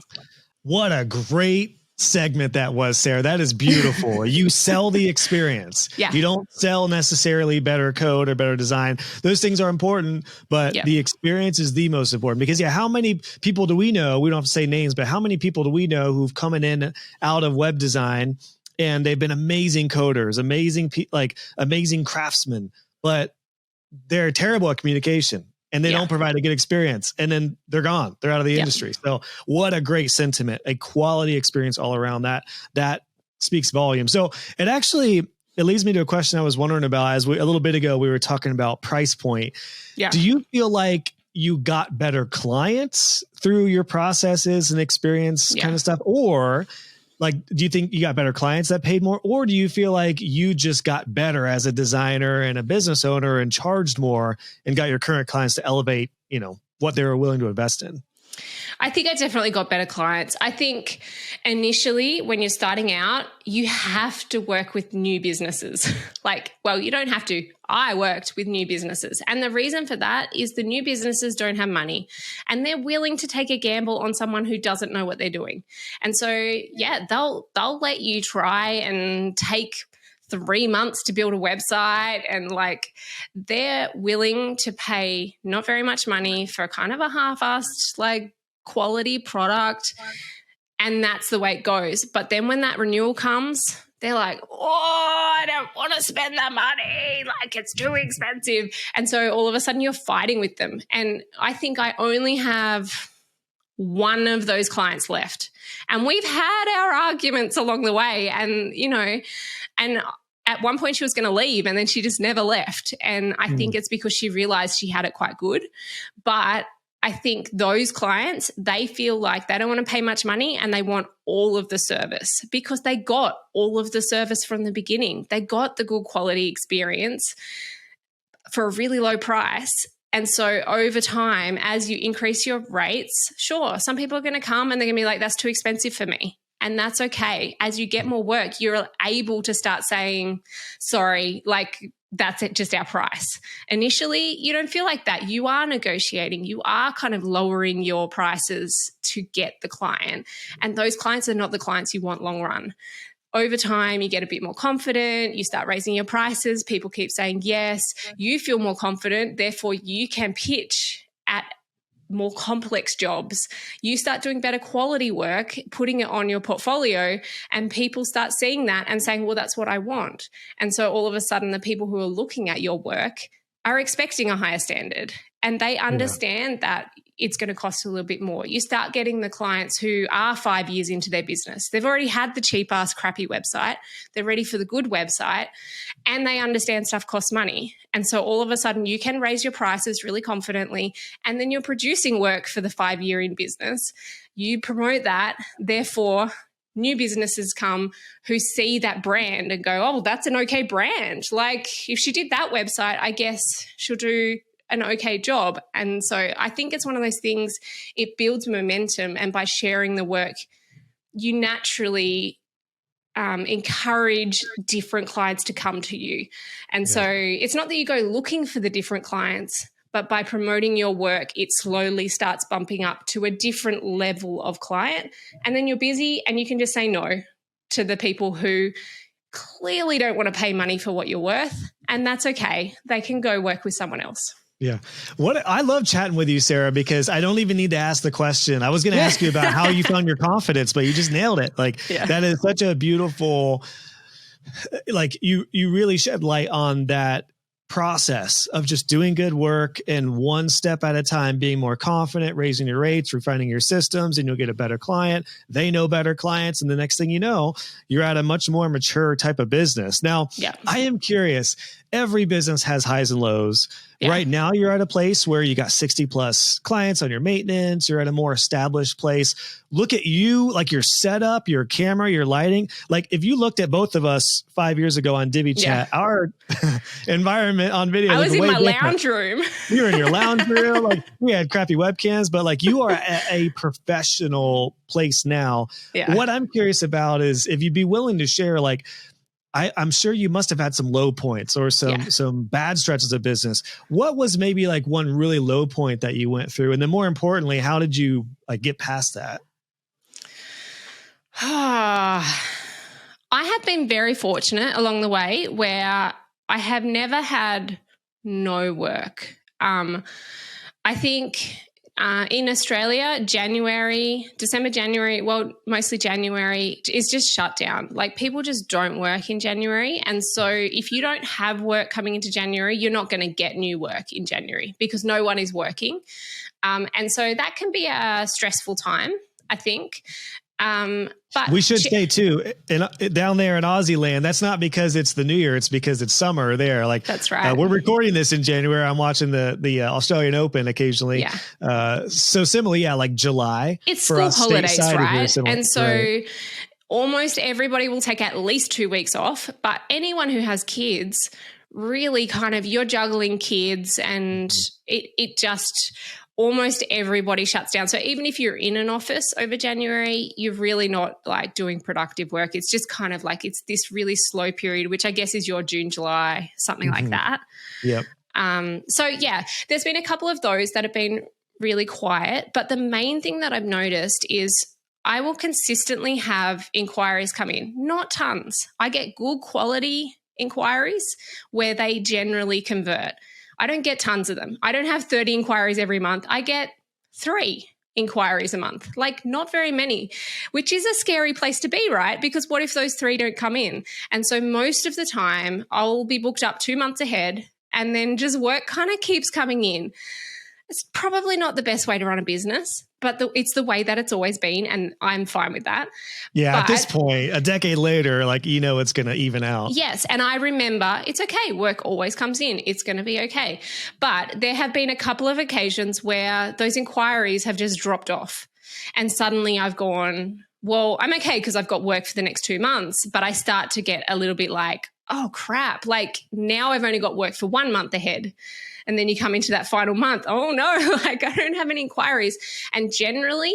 What a great segment that was, Sarah. That is beautiful. You sell the experience. You don't sell necessarily better code or better design. Those things are important, but the experience is the most important, because how many people do we know? We don't have to say names, but how many people do we know who've come in out of web design and they've been amazing coders, amazing craftsmen, but they're terrible at communication. And they don't provide a good experience, and then they're gone. They're out of the industry. So what a great sentiment, a quality experience all around that speaks volume. So it leads me to a question I was wondering about. A little bit ago, we were talking about price point. Do you feel like you got better clients through your processes and experience kind of stuff? Or like, do you think you got better clients that paid more? Or do you feel like you just got better as a designer and a business owner and charged more and got your current clients to elevate, what they were willing to invest in? I think I definitely got better clients. I think initially when you're starting out, you have to work with new businesses. You don't have to. I worked with new businesses. And the reason for that is the new businesses don't have money and they're willing to take a gamble on someone who doesn't know what they're doing. And so, they'll let you try and take 3 months to build a website, and they're willing to pay not very much money for kind of a half-assed quality product, and that's the way it goes. But then when that renewal comes, they're like, oh, I don't want to spend that money, it's too expensive. And so all of a sudden you're fighting with them. And I think I only have one of those clients left, and we've had our arguments along the way, and at one point she was going to leave and then she just never left. And I think it's because she realized she had it quite good. But I think those clients, they feel like they don't want to pay much money and they want all of the service, because they got all of the service from the beginning. They got the good quality experience for a really low price. And so over time, as you increase your rates, sure, some people are going to come and they're going to be like, that's too expensive for me. And that's okay. As you get more work, you're able to start saying, sorry, that's it, just our price. Initially, you don't feel like that. You are negotiating. You are kind of lowering your prices to get the client. And those clients are not the clients you want long run. Over time, you get a bit more confident. You start raising your prices. People keep saying yes. You feel more confident. Therefore, you can pitch at more complex jobs, you start doing better quality work, putting it on your portfolio, and people start seeing that and saying, well, that's what I want. And so all of a sudden, the people who are looking at your work are expecting a higher standard, and they understand that it's going to cost a little bit more. You start getting the clients who are 5 years into their business. They've already had the cheap ass crappy website. They're ready for the good website, and they understand stuff costs money. And so all of a sudden you can raise your prices really confidently, and then you're producing work for the 5 year in business. You promote that. Therefore, new businesses come who see that brand and go, oh, that's an okay brand. Like, if she did that website, I guess she'll do an okay job. And so I think it's one of those things, it builds momentum, and by sharing the work, you naturally encourage different clients to come to you. And so it's not that you go looking for the different clients, but by promoting your work, it slowly starts bumping up to a different level of client. And then you're busy and you can just say no to the people who clearly don't want to pay money for what you're worth. And that's okay. They can go work with someone else. Yeah. I love chatting with you, Sarah, because I don't even need to ask the question. I was going to ask you about how you found your confidence, but you just nailed it. Like that is such a beautiful, like you really shed light on that process of just doing good work and one step at a time, being more confident, raising your rates, refining your systems, and you'll get a better client. They know better clients. And the next thing you know, you're at a much more mature type of business. Now, I am curious, every business has highs and lows. Right now, you're at a place where you got 60 plus clients on your maintenance. You're at a more established place. Look at you, like your setup, your camera, your lighting. Like if you looked at both of us 5 years ago on Divvy Chat, our environment on video. I was in my different. lounge room. You were in your lounge room. Like we had crappy webcams, but like you are at a professional place now. What I'm curious about is if you'd be willing to share, like, I'm sure you must have had some low points or some bad stretches of business. What was maybe like one really low point that you went through? And then more importantly, how did you like get past that? I have been very fortunate along the way where I have never had no work. I think in Australia, December, January, well, mostly January is just shut down. Like people just don't work in January. And so if you don't have work coming into January, you're not going to get new work in January because no one is working. And so that can be a stressful time, I think. But we should say too, down there in Aussie land, that's not because it's the New Year, it's because it's summer there. Like that's right. We're recording this in January. I'm watching the Australian Open occasionally. So similarly, like July. It's school holidays, right? And so almost everybody will take at least 2 weeks off. But anyone who has kids, really kind of you're juggling kids, and it just almost everybody shuts down. So even if you're in an office over January, you're really not like doing productive work. It's just kind of like it's this really slow period, which I guess is your June, July, something like that. Yep. So there's been a couple of those that have been really quiet. But the main thing that I've noticed is I will consistently have inquiries come in, not tons. I get good quality inquiries where they generally convert. I don't get tons of them. I don't have 30 inquiries every month. I get 3 inquiries a month, like not very many, which is a scary place to be, right? Because what if those 3 don't come in? And so most of the time I'll be booked up 2 months ahead and then just work kind of keeps coming in. It's probably not the best way to run a business, but it's the way that it's always been, and I'm fine with that. Yeah, at this point, a decade later, like, it's going to even out. Yes, and I remember it's okay. Work always comes in. It's going to be okay. But there have been a couple of occasions where those inquiries have just dropped off, and suddenly I've gone, well, I'm okay because I've got work for the next 2 months, but I start to get a little bit like, oh, crap, like now I've only got work for 1 month ahead. And then you come into that final month, oh no, like I don't have any inquiries. And generally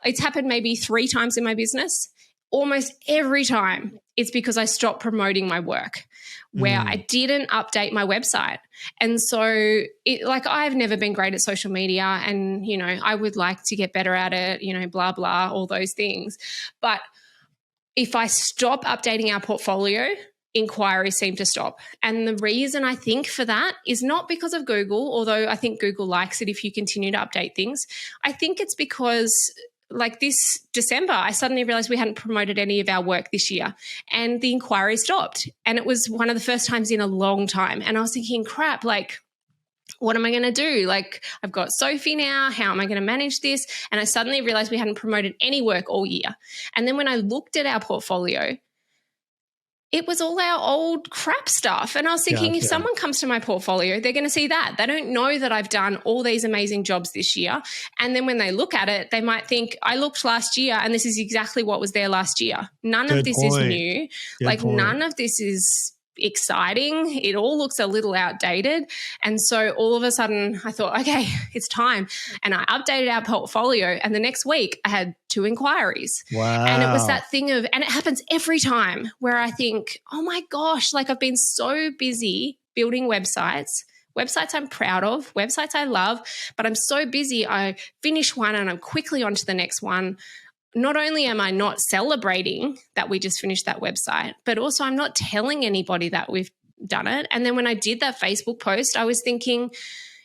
it's happened maybe 3 times in my business. Almost every time it's because I stopped promoting my work, where I didn't update my website. And so I've never been great at social media, and, I would like to get better at it, blah, blah, all those things. But if I stop updating our portfolio, inquiries seem to stop. And the reason I think for that is not because of Google, although I think Google likes it if you continue to update things. I think it's because like this December, I suddenly realized we hadn't promoted any of our work this year and the inquiry stopped. And it was one of the first times in a long time. And I was thinking, crap, like, what am I going to do? Like, I've got Sophie now. How am I going to manage this? And I suddenly realized we hadn't promoted any work all year. And then when I looked at our portfolio, it was all our old crap stuff. And I was thinking, if someone comes to my portfolio, they're going to see that. They don't know that I've done all these amazing jobs this year. And then when they look at it, they might think, I looked last year and this is exactly what was there last year. None of this is new. None of this is exciting. It all looks a little outdated. And so all of a sudden I thought, okay, it's time. And I updated our portfolio and the next week I had 2 inquiries. Wow. And it was that thing of, and it happens every time where I think, oh my gosh, like I've been so busy building websites I'm proud of, websites I love, but I'm so busy. I finish one and I'm quickly on to the next one. Not only am I not celebrating that we just finished that website, but also I'm not telling anybody that we've done it. And then when I did that Facebook post, I was thinking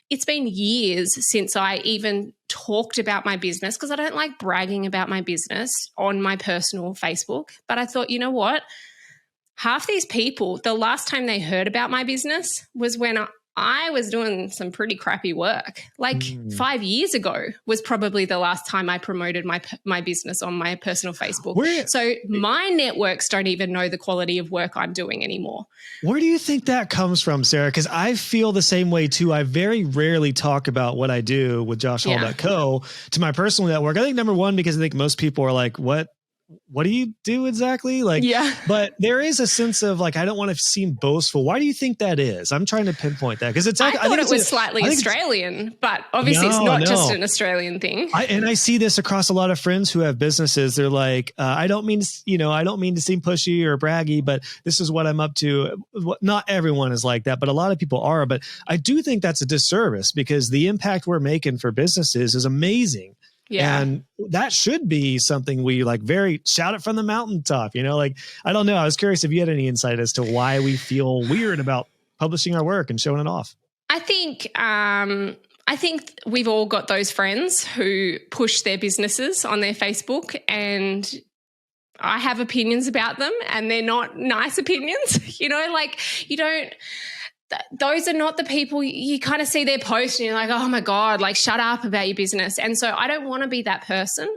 it's been years since I even talked about my business because I don't like bragging about my business on my personal Facebook. But I thought, you know what? Half these people, the last time they heard about my business was when I was doing some pretty crappy work. Like 5 years ago was probably the last time I promoted my business on my personal Facebook. So my networks don't even know the quality of work I'm doing anymore. Where do you think that comes from, Sarah? Because I feel the same way too. I very rarely talk about what I do with JoshHall.co to my personal network. I think number one, because I think most people are like, what do you do exactly? Like, but there is a sense of like, I don't want to seem boastful. Why do you think that is? I'm trying to pinpoint that because it's like, I thought it was slightly Australian, but obviously it's not just an Australian thing. I see this across a lot of friends who have businesses. They're like, I don't mean to seem pushy or braggy, but this is what I'm up to. Not everyone is like that, but a lot of people are. But I do think that's a disservice because the impact we're making for businesses is amazing. Yeah. And that should be something we like very shout it from the mountaintop, like, I don't know. I was curious if you had any insight as to why we feel weird about publishing our work and showing it off. I think we've all got those friends who push their businesses on their Facebook and I have opinions about them and they're not nice opinions, those are not the people you kind of see their post and you're like, oh my God, like shut up about your business. And so I don't want to be that person.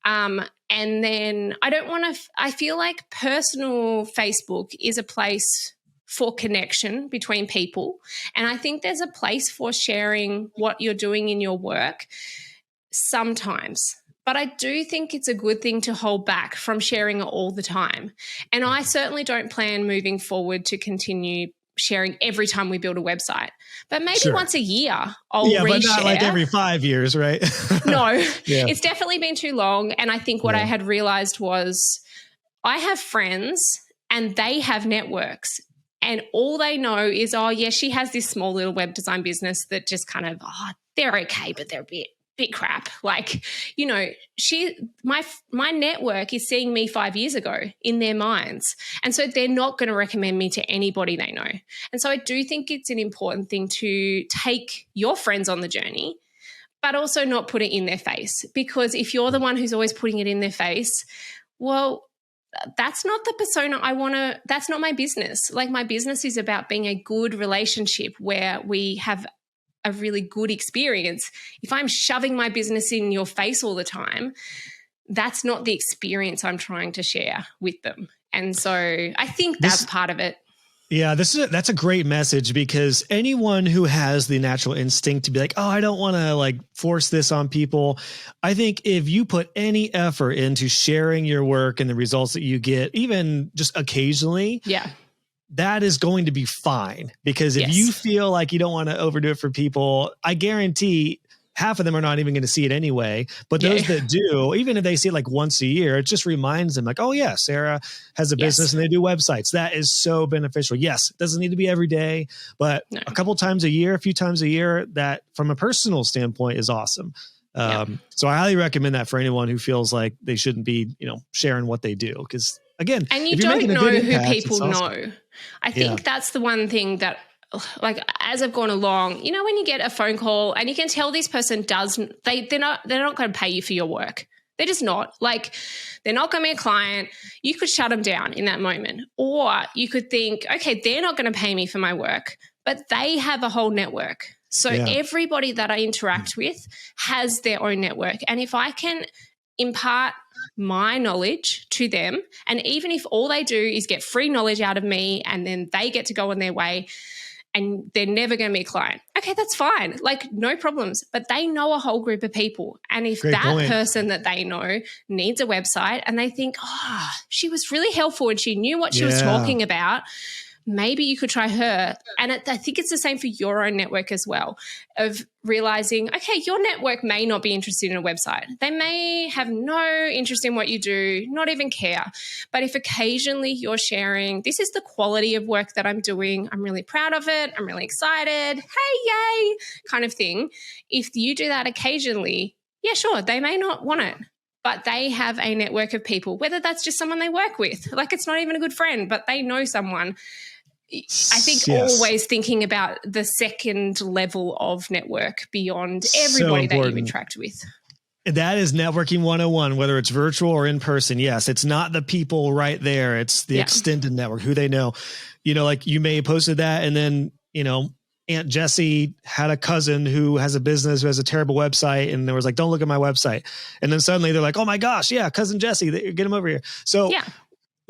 And then I feel like personal Facebook is a place for connection between people. And I think there's a place for sharing what you're doing in your work sometimes. But I do think it's a good thing to hold back from sharing it all the time. And I certainly don't plan moving forward to continue sharing every time we build a website, but maybe once a year I'll reshare. But not like every 5 years, right? No, It's definitely been too long. And I think what I had realized was I have friends and they have networks and all they know is, oh yeah, she has this small little web design business that just kind of, they're okay, but they're a bit crap. Like, my network is seeing me 5 years ago in their minds. And so they're not going to recommend me to anybody they know. And so I do think it's an important thing to take your friends on the journey, but also not put it in their face. Because if you're the one who's always putting it in their face, well, that's not the persona that's not my business. Like my business is about being a good relationship where we have a really good experience. If I'm shoving my business in your face all the time, that's not the experience I'm trying to share with them. And so I think that's part of it. Yeah, that's a great message because anyone who has the natural instinct to be like, oh, I don't want to like force this on people. I think if you put any effort into sharing your work and the results that you get, even just occasionally, that is going to be fine. Because if you feel like you don't want to overdo it for people, I guarantee half of them are not even going to see it anyway. But those that do, even if they see it like once a year, it just reminds them like, oh yeah, Sarah has a business and they do websites. That is so beneficial. Yes, it doesn't need to be every day, but a couple times a year, a few times a year, that from a personal standpoint is awesome. So I highly recommend that for anyone who feels like they shouldn't be, sharing what they do. Because again, And you if you're don't making a know good who impact, people it's awesome. know. I think that's the one thing that, like, as I've gone along, you know, when you get a phone call and you can tell this person they're not going to pay you for your work. They're just not. Like, they're not going to be a client. You could shut them down in that moment. Or you could think, okay, they're not going to pay me for my work, but they have a whole network. So everybody that I interact with has their own network. And if I can impart my knowledge to them, and even if all they do is get free knowledge out of me and then they get to go on their way and they're never going to be a client, okay, that's fine. Like, no problems. But they know a whole group of people. And if person that they know needs a website and they think, oh, she was really helpful and she knew what she was talking about, maybe you could try her. And I think it's the same for your own network as well, of realizing, okay, your network may not be interested in a website. They may have no interest in what you do, not even care. But if occasionally you're sharing, this is the quality of work that I'm doing, I'm really proud of it, I'm really excited, hey, yay, kind of thing. If you do that occasionally, yeah, sure, they may not want it, but they have a network of people, whether that's just someone they work with, like it's not even a good friend, but they know someone. I think always thinking about the second level of network beyond everybody that you interact with. That is networking 101, whether it's virtual or in person. Yes, it's not the people right there. It's the extended network, who they know. You know, like you may have posted that and then, you know, Aunt Jessie had a cousin who has a business who has a terrible website, and there was like, don't look at my website. And then suddenly they're like, oh my gosh, yeah, cousin Jessie, get him over here. So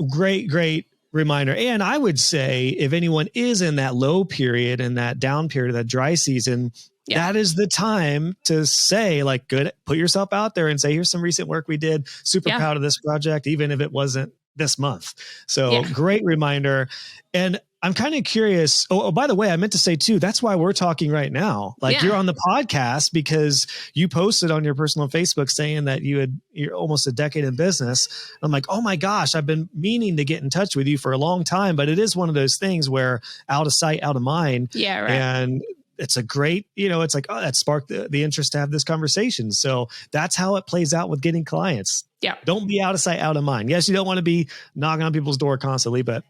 great reminder. And I would say if anyone is in that low period and that down period, that dry season, that is the time to say, like, good, put yourself out there and say, here's some recent work we did. Super proud of this project, even if it wasn't this month. So great reminder. And I'm kind of curious. Oh, by the way, I meant to say too, that's why we're talking right now. Like you're on the podcast because you posted on your personal Facebook saying that you're almost a decade in business. I'm like, oh my gosh, I've been meaning to get in touch with you for a long time, but it is one of those things where out of sight, out of mind. Yeah. Right. And it's a great, you know, it's like, oh, that sparked the interest to have this conversation. So that's how it plays out with getting clients. Yeah. Don't be out of sight, out of mind. Yes, you don't want to be knocking on people's door constantly, but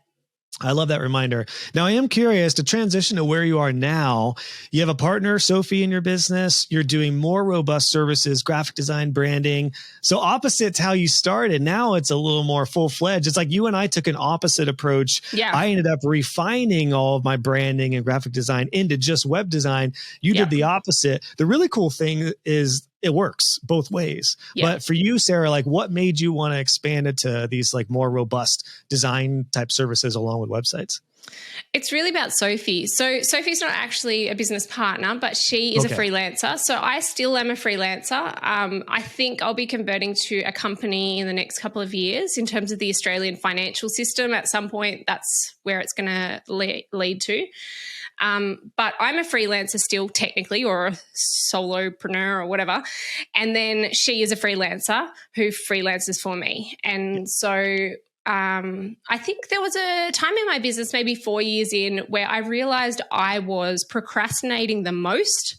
I love that reminder. Now, I am curious to transition to where you are now. You have a partner, Sophie, in your business. You're doing more robust services, graphic design, branding. So opposite to how you started, now it's a little more full-fledged. It's like you and I took an opposite approach. Yeah. I ended up refining all of my branding and graphic design into just web design. You did the opposite. The really cool thing is it works both ways. Yeah. But for you, Sarah, like what made you want to expand it to these like more robust design type services along with websites? It's really about Sophie. So Sophie's not actually a business partner, but she is a freelancer. So I still am a freelancer. I think I'll be converting to a company in the next couple of years in terms of the Australian financial system. At some point, that's where it's going to lead to. But I'm a freelancer still technically, or a solopreneur or whatever. And then she is a freelancer who freelances for me. And so I think there was a time in my business, maybe 4 years in, where I realized I was procrastinating the most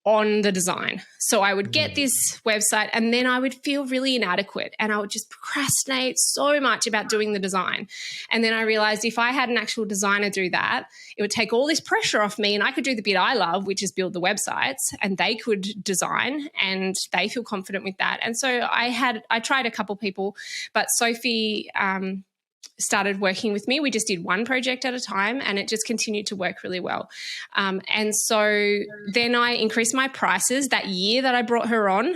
on the design. So I would get this website and then I would feel really inadequate and I would just procrastinate so much about doing the design. And then I realized if I had an actual designer do that, it would take all this pressure off me and I could do the bit I love, which is build the websites, and they could design and they feel confident with that. And so I tried a couple people, but Sophie started working with me. We just did one project at a time and it just continued to work really well. And so then I increased my prices. That year that I brought her on,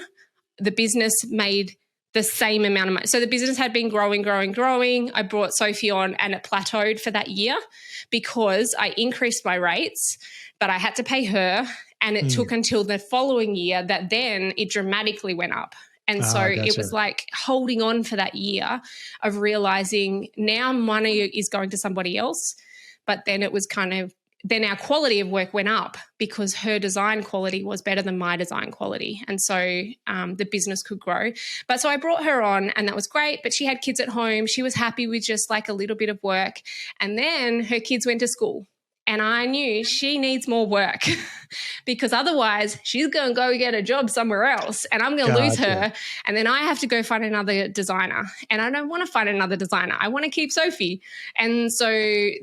the business made the same amount of money. So the business had been growing. I brought Sophie on and it plateaued for that year because I increased my rates, but I had to pay her, and it took until the following year that then it dramatically went up. And so it was like holding on for that year of realizing now money is going to somebody else. But then it was then our quality of work went up because her design quality was better than my design quality. And so the business could grow. But so I brought her on and that was great, but she had kids at home. She was happy with just like a little bit of work. And then her kids went to school. And I knew she needs more work because otherwise she's going to go get a job somewhere else and I'm going to lose her. And then I have to go find another designer. And I don't want to find another designer. I want to keep Sophie. And so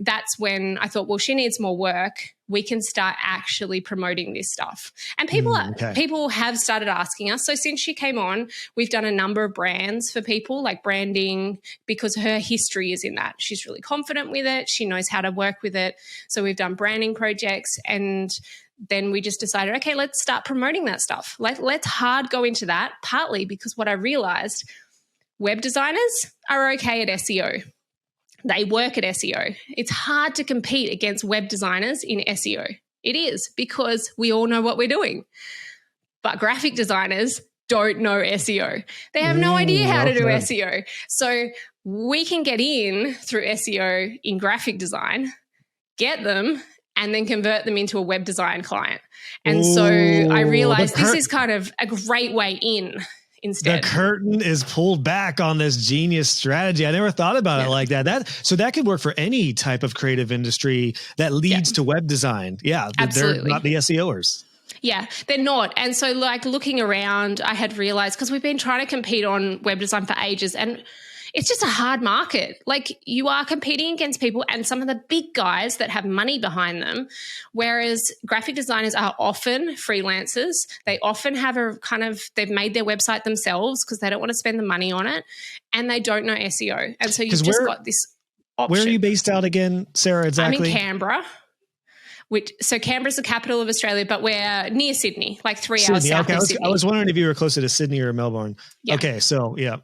that's when I thought, well, she needs more work. We can start actually promoting this stuff. And people have started asking us. So since she came on, we've done a number of brands for people, like branding, because her history is in that. She's really confident with it. She knows how to work with it. So we've done branding projects, and then we just decided, okay, let's start promoting that stuff. Let's hard go into that, partly because what I realized, web designers are okay at SEO. They work at SEO. It's hard to compete against web designers in SEO. It is, because we all know what we're doing. But graphic designers don't know SEO. They have no idea how to do SEO. So we can get in through SEO in graphic design, get them, and then convert them into a web design client. And so I realized this is kind of a great way in. Instead. The curtain is pulled back on this genius strategy. I never thought about it like that. So that could work for any type of creative industry that leads to web design. Yeah, absolutely. They're not the SEOers. Yeah, they're not. And so like looking around, I had realized, because we've been trying to compete on web design for ages, and it's just a hard market. Like, you are competing against people and some of the big guys that have money behind them, whereas graphic designers are often freelancers. They often have they've made their website themselves because they don't want to spend the money on it, and they don't know SEO. And so you've just got this option. Where are you based out again, Sarah, exactly? I'm in Canberra. So Canberra's the capital of Australia, but we're near Sydney, like 3 hours south of Sydney. I was wondering if you were closer to Sydney or Melbourne. Yeah. Okay, so yeah.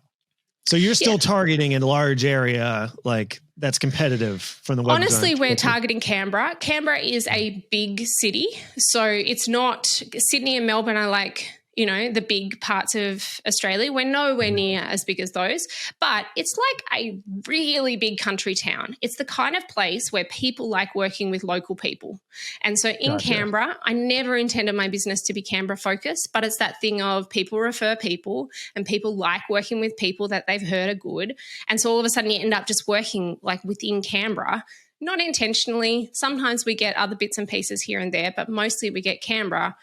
So you're still targeting a large area like that's competitive from the web Honestly, design. we're targeting Canberra. Canberra is a big city. So it's not Sydney and Melbourne are like, the big parts of Australia. We're nowhere near as big as those, but it's like a really big country town. It's the kind of place where people like working with local people. And so in Canberra, I never intended my business to be Canberra focused, but it's that thing of people refer people and people like working with people that they've heard are good. And so all of a sudden you end up just working like within Canberra, not intentionally. Sometimes we get other bits and pieces here and there, but mostly we get Canberra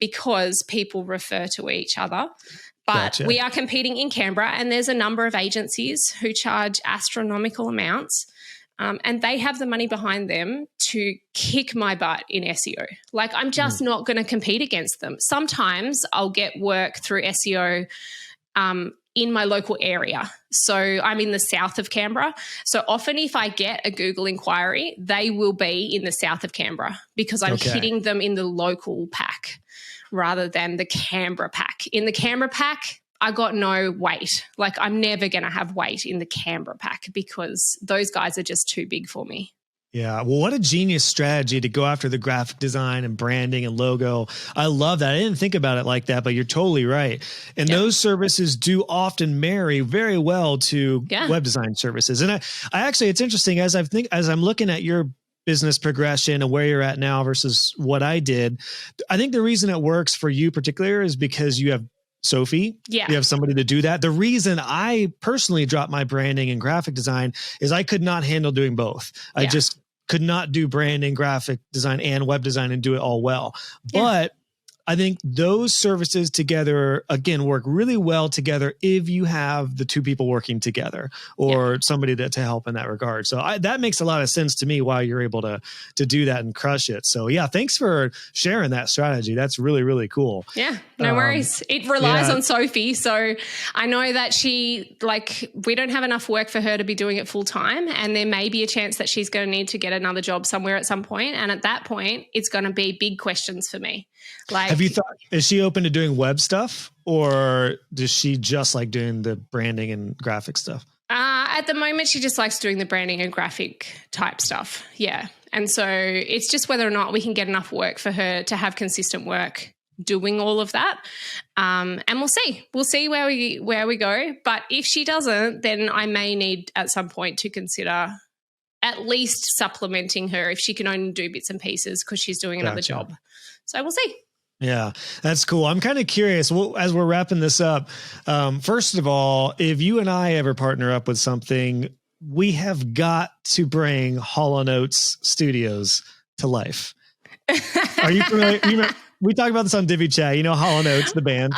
because people refer to each other. But we are competing in Canberra, and there's a number of agencies who charge astronomical amounts, and they have the money behind them to kick my butt in SEO. Like, I'm just not going to compete against them. Sometimes I'll get work through SEO in my local area. So I'm in the south of Canberra. So often if I get a Google inquiry, they will be in the south of Canberra because I'm hitting them in the local pack rather than the Canberra pack. In the Canberra pack, I got no weight. Like, I'm never going to have weight in the Canberra pack because those guys are just too big for me. Yeah. Well, what a genius strategy to go after the graphic design and branding and logo. I love that. I didn't think about it like that, but you're totally right. And those services do often marry very well to web design services. And I actually, it's interesting as I'm looking at your business progression and where you're at now versus what I did. I think the reason it works for you particularly is because you have Sophie. You have somebody to do that. The reason I personally dropped my branding and graphic design is I could not handle doing both. I just could not do branding, graphic design, and web design and do it all well. But I think those services together, again, work really well together if you have the two people working together or somebody to help in that regard. So that makes a lot of sense to me why you're able to do that and crush it. So yeah, thanks for sharing that strategy. That's really, really cool. Yeah, no worries. It relies on Sophie. So I know that we don't have enough work for her to be doing it full time. And there may be a chance that she's going to need to get another job somewhere at some point. And at that point, it's going to be big questions for me. Like, have you thought, is she open to doing web stuff or does she just like doing the branding and graphic stuff? At the moment, she just likes doing the branding and graphic type stuff. Yeah. And so it's just whether or not we can get enough work for her to have consistent work doing all of that. And we'll see. We'll see where we go. But if she doesn't, then I may need at some point to consider at least supplementing her if she can only do bits and pieces because she's doing another job. So we'll see. Yeah, that's cool. I'm kind of curious. Well, as we're wrapping this up, first of all, if you and I ever partner up with something, we have got to bring Hall & Oates Studios to life. Are you familiar? We talked about this on Divi Chat. You know Hall & Oates, the band.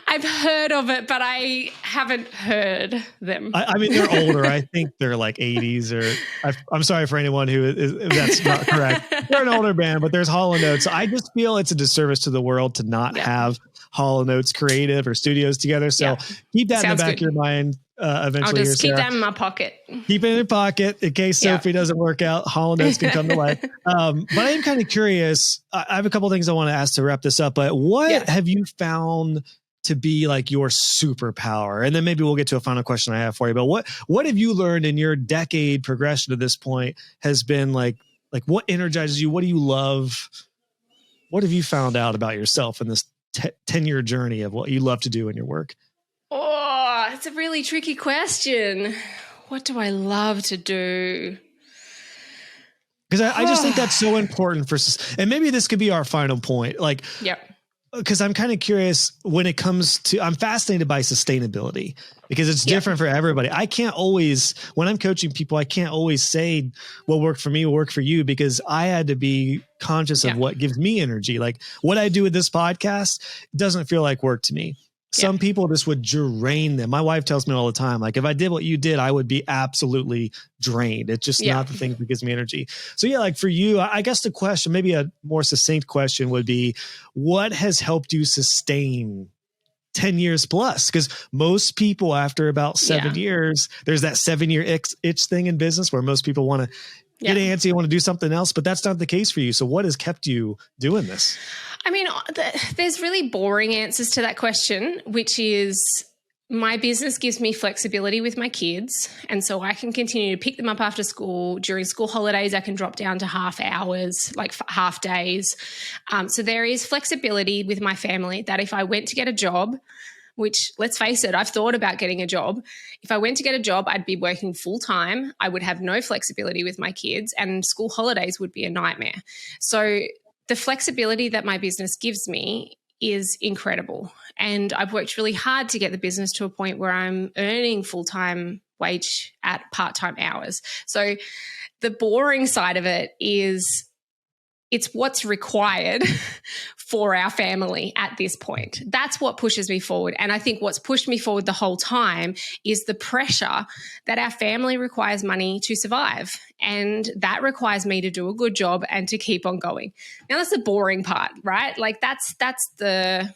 I've heard of it, but I haven't heard them. I mean, they're older. I think they're like 80s or I'm sorry for anyone who is that's not correct. They're an older band, but there's Hall & Oates. So I just feel it's a disservice to the world to not have Hall & Oates creative or studios together. So keep that in the back of your mind. Eventually, I'll just keep that in my pocket. Keep it in your pocket in case Sophie doesn't work out. Hall & Oates can come to life. But I am kind of curious. I have a couple of things I want to ask to wrap this up. But what have you found to be like your superpower? And then maybe we'll get to a final question I have for you. But what have you learned in your decade progression to this point has been like what energizes you? What do you love? What have you found out about yourself in this 10-year journey of what you love to do in your work? Oh, it's a really tricky question. What do I love to do? Because I just think that's so important and maybe this could be our final point. Like, because I'm kind of curious when it comes to, I'm fascinated by sustainability because it's different for everybody. I can't always, when I'm coaching people, I can't always say what worked for me will work for you because I had to be conscious of what gives me energy. Like what I do with this podcast doesn't feel like work to me. Some people just would drain them. My wife tells me all the time, like, if I did what you did, I would be absolutely drained. It's just not the thing that gives me energy. So like for you, I guess the question, maybe a more succinct question would be, what has helped you sustain 10 years plus? Because most people after about 7 years, there's that 7-year itch thing in business where most people want to get antsy, want to do something else, but that's not the case for you. So what has kept you doing this? I mean, there's really boring answers to that question, which is my business gives me flexibility with my kids. And so I can continue to pick them up after school. During school holidays, I can drop down to half hours, like half days. So there is flexibility with my family that if I went to get a job, which let's face it, I've thought about getting a job. If I went to get a job, I'd be working full time. I would have no flexibility with my kids and school holidays would be a nightmare. So the flexibility that my business gives me is incredible. And I've worked really hard to get the business to a point where I'm earning full-time wage at part-time hours. So the boring side of it is it's what's required for our family at this point. That's what pushes me forward. And I think what's pushed me forward the whole time is the pressure that our family requires money to survive. And that requires me to do a good job and to keep on going. Now that's the boring part, right? Like that's the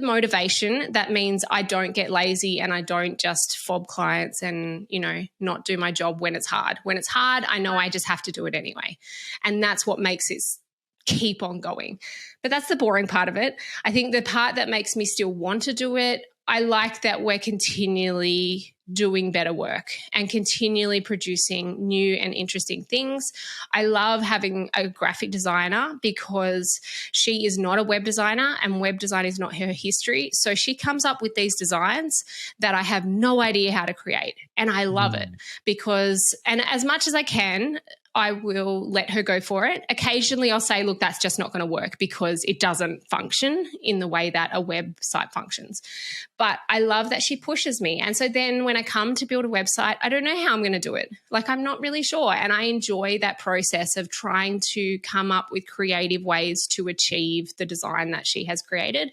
motivation. That means I don't get lazy and I don't just fob clients and, not do my job when it's hard. When it's hard, I know I just have to do it anyway. And that's what makes it keep on going. But that's the boring part of it. I think the part that makes me still want to do it, I like that we're continually doing better work and continually producing new and interesting things. I love having a graphic designer because she is not a web designer and web design is not her history. So she comes up with these designs that I have no idea how to create. And I love it because, and as much as I can, I will let her go for it. Occasionally I'll say, look, that's just not going to work because it doesn't function in the way that a website functions. But I love that she pushes me. And so then when I come to build a website, I don't know how I'm going to do it. Like I'm not really sure. And I enjoy that process of trying to come up with creative ways to achieve the design that she has created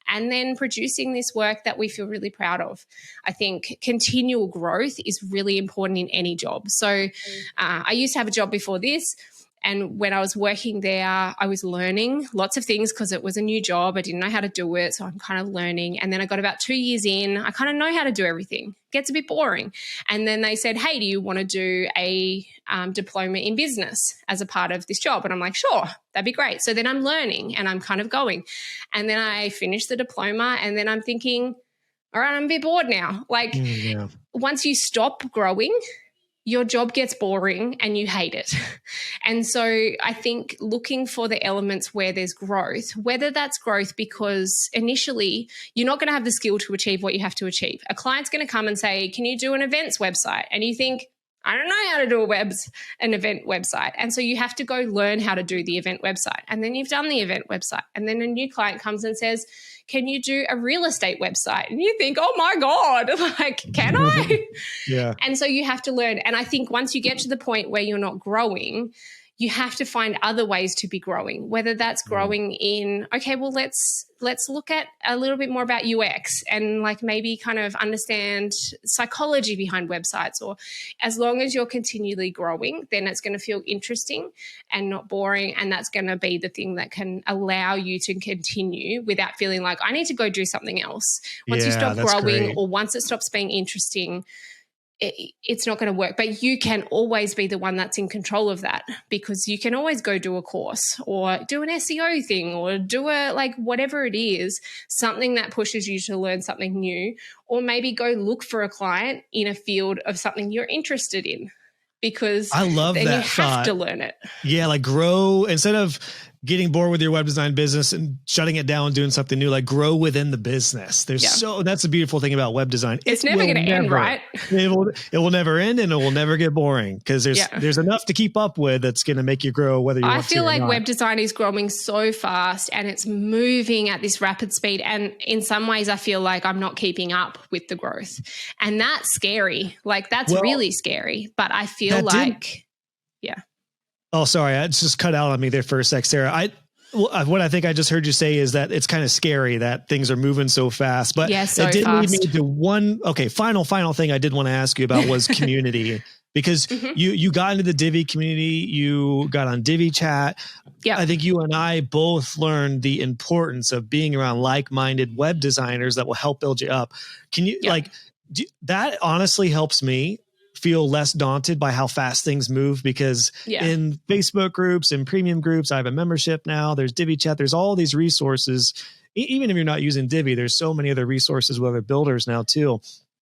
and then producing this work that we feel really proud of. I think continual growth is really important in any job. So I used to have a job before this. And when I was working there, I was learning lots of things because it was a new job. I didn't know how to do it. So I'm kind of learning. And then I got about 2 years in. I kind of know how to do everything. It gets a bit boring. And then they said, hey, do you want to do a diploma in business as a part of this job? And I'm like, sure, that'd be great. So then I'm learning and I'm kind of going. And then I finished the diploma and then I'm thinking, all right, I'm a bit bored now. Like once you stop growing, your job gets boring and you hate it. And so I think looking for the elements where there's growth, whether that's growth because initially you're not going to have the skill to achieve what you have to achieve. A client's going to come and say, can you do an events website? And you think, I don't know how to do an event website. And so you have to go learn how to do the event website. And then you've done the event website. And then a new client comes and says, can you do a real estate website? And you think, oh my God, like, can I? Yeah. And so you have to learn. And I think once you get to the point where you're not growing, you have to find other ways to be growing, whether that's growing in, okay, well, let's look at a little bit more about UX and like maybe kind of understand psychology behind websites. Or as long as you're continually growing, then it's going to feel interesting and not boring. And that's going to be the thing that can allow you to continue without feeling like I need to go do something else. Once you stop growing or once it stops being interesting, it's not going to work. But you can always be the one that's in control of that, because you can always go do a course or do an SEO thing or do a like whatever it is, something that pushes you to learn something new, or maybe go look for a client in a field of something you're interested in, because I love then that you have to learn it. Yeah, like grow instead of getting bored with your web design business and shutting it down and doing something new, like grow within the business. That's the beautiful thing about web design. It's never going to end, right? It will never end, and it will never get boring, because there's enough to keep up with that's going to make you grow, whether you want to or not. I feel like web design is growing so fast and it's moving at this rapid speed. And in some ways I feel like I'm not keeping up with the growth, and that's scary. Like that's really scary, but I feel like, Oh, sorry. I just cut out on me there for a sec, Sarah. What I think I just heard you say is that it's kind of scary that things are moving so fast, but it did lead me to one. Okay. Final thing I did want to ask you about was community, because you got into the Divi community, you got on Divi chat. Yeah. I think you and I both learned the importance of being around like-minded web designers that will help build you up. Can you that honestly helps me feel less daunted by how fast things move, because in Facebook groups and premium groups, I have a membership now. There's Divi chat. There's all these resources. Even if you're not using Divi, there's so many other resources with other builders now too.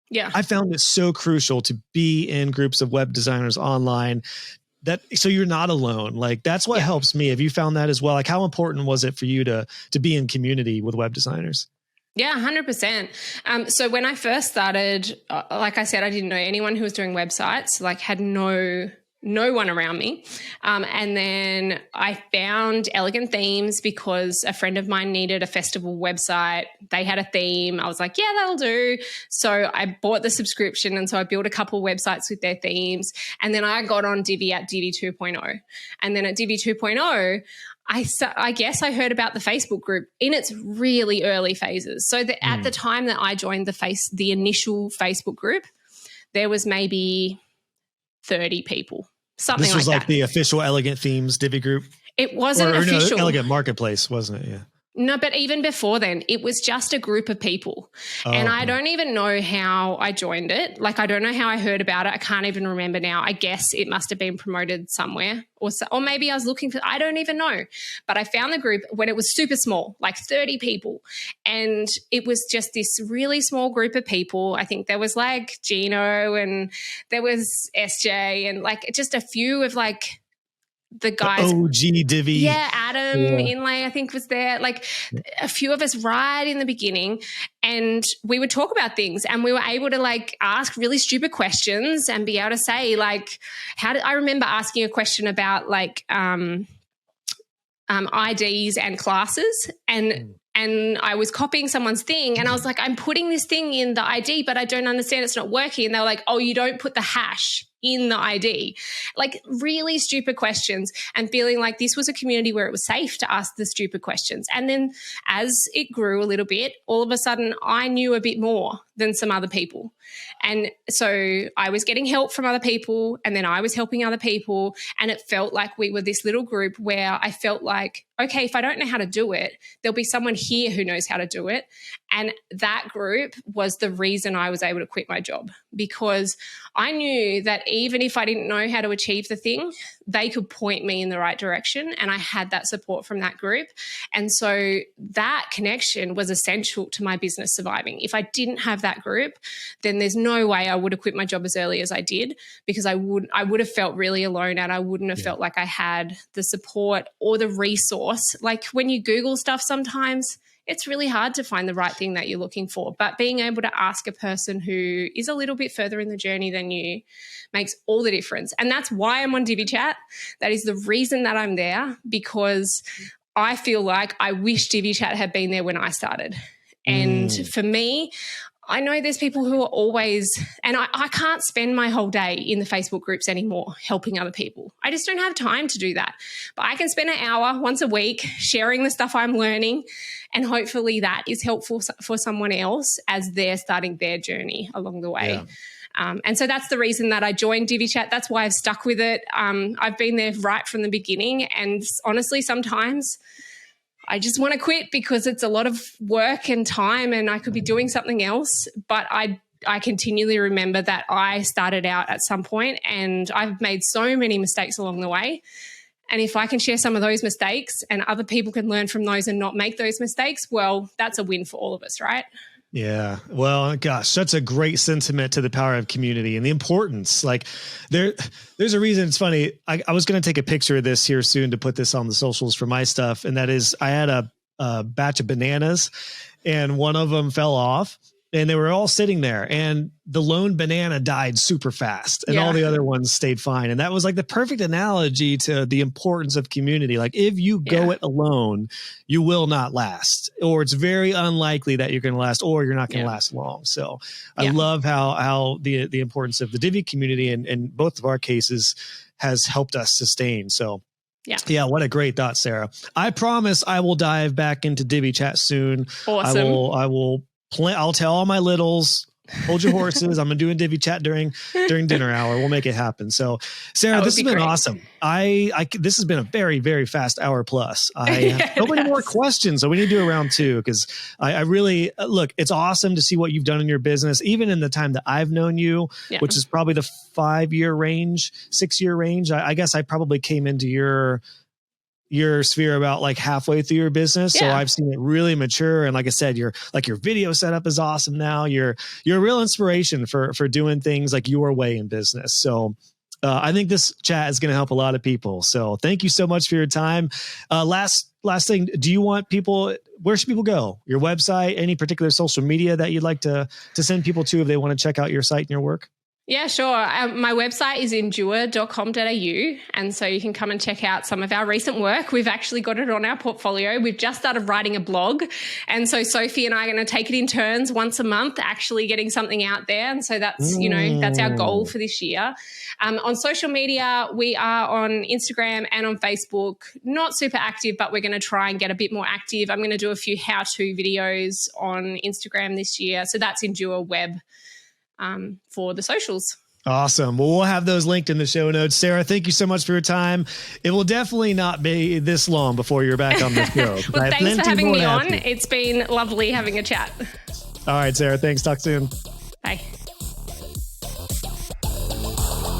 Yeah. I found it so crucial to be in groups of web designers online, so you're not alone. Like that's what helps me. Have you found that as well? Like how important was it for you to be in community with web designers? Yeah, 100%. So when I first started, like I said, I didn't know anyone who was doing websites, like had no one around me. And then I found Elegant Themes because a friend of mine needed a festival website. They had a theme. I was like, yeah, that'll do. So I bought the subscription. And so I built a couple websites with their themes. And then I got on Divi at Divi 2.0. And then at Divi 2.0, I guess I heard about the Facebook group in its really early phases. So at the time that I joined the initial Facebook group, there was maybe 30 people, something like that. This was like the official Elegant Themes Divi group? It wasn't official. No, Elegant Marketplace, wasn't it? Yeah. No, but even before then, it was just a group of people. And I don't even know how I joined it. Like, I don't know how I heard about it. I can't even remember now. I guess it must have been promoted somewhere, or maybe I was looking for, I don't even know. But I found the group when it was super small, like 30 people. And it was just this really small group of people. I think there was like Gino and there was SJ and like just a few of like the guys, OG Divi. Yeah, Adam Inlay, I think, was there. Like a few of us right in the beginning, and we would talk about things, and we were able to like ask really stupid questions and be able to say like, I remember asking a question about like IDs and classes, and I was copying someone's thing, and I was like, I'm putting this thing in the ID, but I don't understand, it's not working. And they were like, oh, you don't put the hash in the ID. Like really stupid questions, and feeling like this was a community where it was safe to ask the stupid questions. And then as it grew a little bit, all of a sudden I knew a bit more than some other people. And so I was getting help from other people, and then I was helping other people. And it felt like we were this little group where I felt like, okay, if I don't know how to do it, there'll be someone here who knows how to do it. And that group was the reason I was able to quit my job, because I knew that even if I didn't know how to achieve the thing, they could point me in the right direction, and I had that support from that group. And so that connection was essential to my business surviving. If I didn't have that group, then there's no way I would have quit my job as early as I did, because I would have felt really alone, and I wouldn't have felt like I had the support or the resource. Like when you Google stuff sometimes, it's really hard to find the right thing that you're looking for. But being able to ask a person who is a little bit further in the journey than you makes all the difference. And that's why I'm on Divi Chat. That is the reason that I'm there, because I feel like I wish Divi Chat had been there when I started. And for me, I know there's people who are always, and I can't spend my whole day in the Facebook groups anymore helping other people. I just don't have time to do that. But I can spend an hour once a week sharing the stuff I'm learning, and hopefully that is helpful for someone else as they're starting their journey along the way. Yeah. And so that's the reason that I joined DiviChat. That's why I've stuck with it. I've been there right from the beginning. And honestly, sometimes I just want to quit because it's a lot of work and time and I could be doing something else. But I continually remember that I started out at some point and I've made so many mistakes along the way. And if I can share some of those mistakes and other people can learn from those and not make those mistakes, well, that's a win for all of us, right? Yeah. Well, gosh, that's a great sentiment to the power of community and the importance. Like there's a reason. It's funny. I was going to take a picture of this here soon to put this on the socials for my stuff. And that is, I had a batch of bananas and one of them fell off and they were all sitting there and the lone banana died super fast and all the other ones stayed fine. And that was like the perfect analogy to the importance of community. Like if you go it alone, you will not last, or it's very unlikely that you're going to last, or you're not going to last long. So I love how the importance of the Divi community in both of our cases has helped us sustain. So yeah. What a great thought, Sarah. I promise I will dive back into DiviChat soon. Awesome. I'll tell all my littles, hold your horses. I'm going to do a DiviChat during dinner hour. We'll make it happen. So Sarah, this has been awesome. This has been a very, very fast hour plus. I have so many more questions. So we need to do a round two because I really look, it's awesome to see what you've done in your business, even in the time that I've known you, which is probably the 5-year range, 6-year range. I guess I probably came into your sphere about like halfway through your business. So I've seen it really mature. And like I said, your video setup is awesome now. You're a real inspiration for doing things like your way in business. So I think this chat is going to help a lot of people. So thank you so much for your time. Last thing, do you want where should people go? Your website, any particular social media that you'd like to send people to if they want to check out your site and your work? Yeah, sure. My website is endure.com.au. And so you can come and check out some of our recent work. We've actually got it on our portfolio. We've just started writing a blog. And so Sophie and I are going to take it in turns once a month, actually getting something out there. And so that's, that's our goal for this year. On social media, we are on Instagram and on Facebook, not super active, but we're going to try and get a bit more active. I'm going to do a few how-to videos on Instagram this year. So that's Endure Web. For the socials. Awesome. Well, we'll have those linked in the show notes. Sarah, thank you so much for your time. It will definitely not be this long before you're back on the show. Well, thanks for having me on. It's been lovely having a chat. All right, Sarah. Thanks. Talk soon. Bye.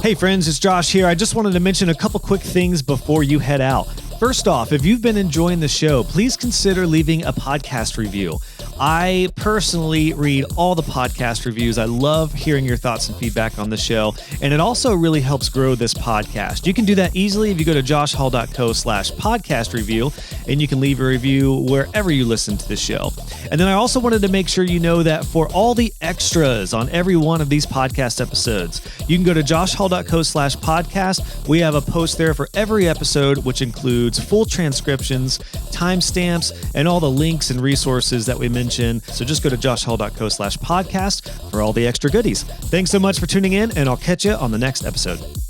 Hey friends, it's Josh here. I just wanted to mention a couple quick things before you head out. First off, if you've been enjoying the show, please consider leaving a podcast review. I personally read all the podcast reviews. I love hearing your thoughts and feedback on the show, and it also really helps grow this podcast. You can do that easily if you go to joshhall.co/podcast review, and you can leave a review wherever you listen to the show. And then I also wanted to make sure you know that for all the extras on every one of these podcast episodes, you can go to joshhall.co/podcast. We have a post there for every episode, which includes full transcriptions, timestamps, and all the links and resources that we mentioned. So just go to joshhall.co/podcast for all the extra goodies. Thanks so much for tuning in, and I'll catch you on the next episode.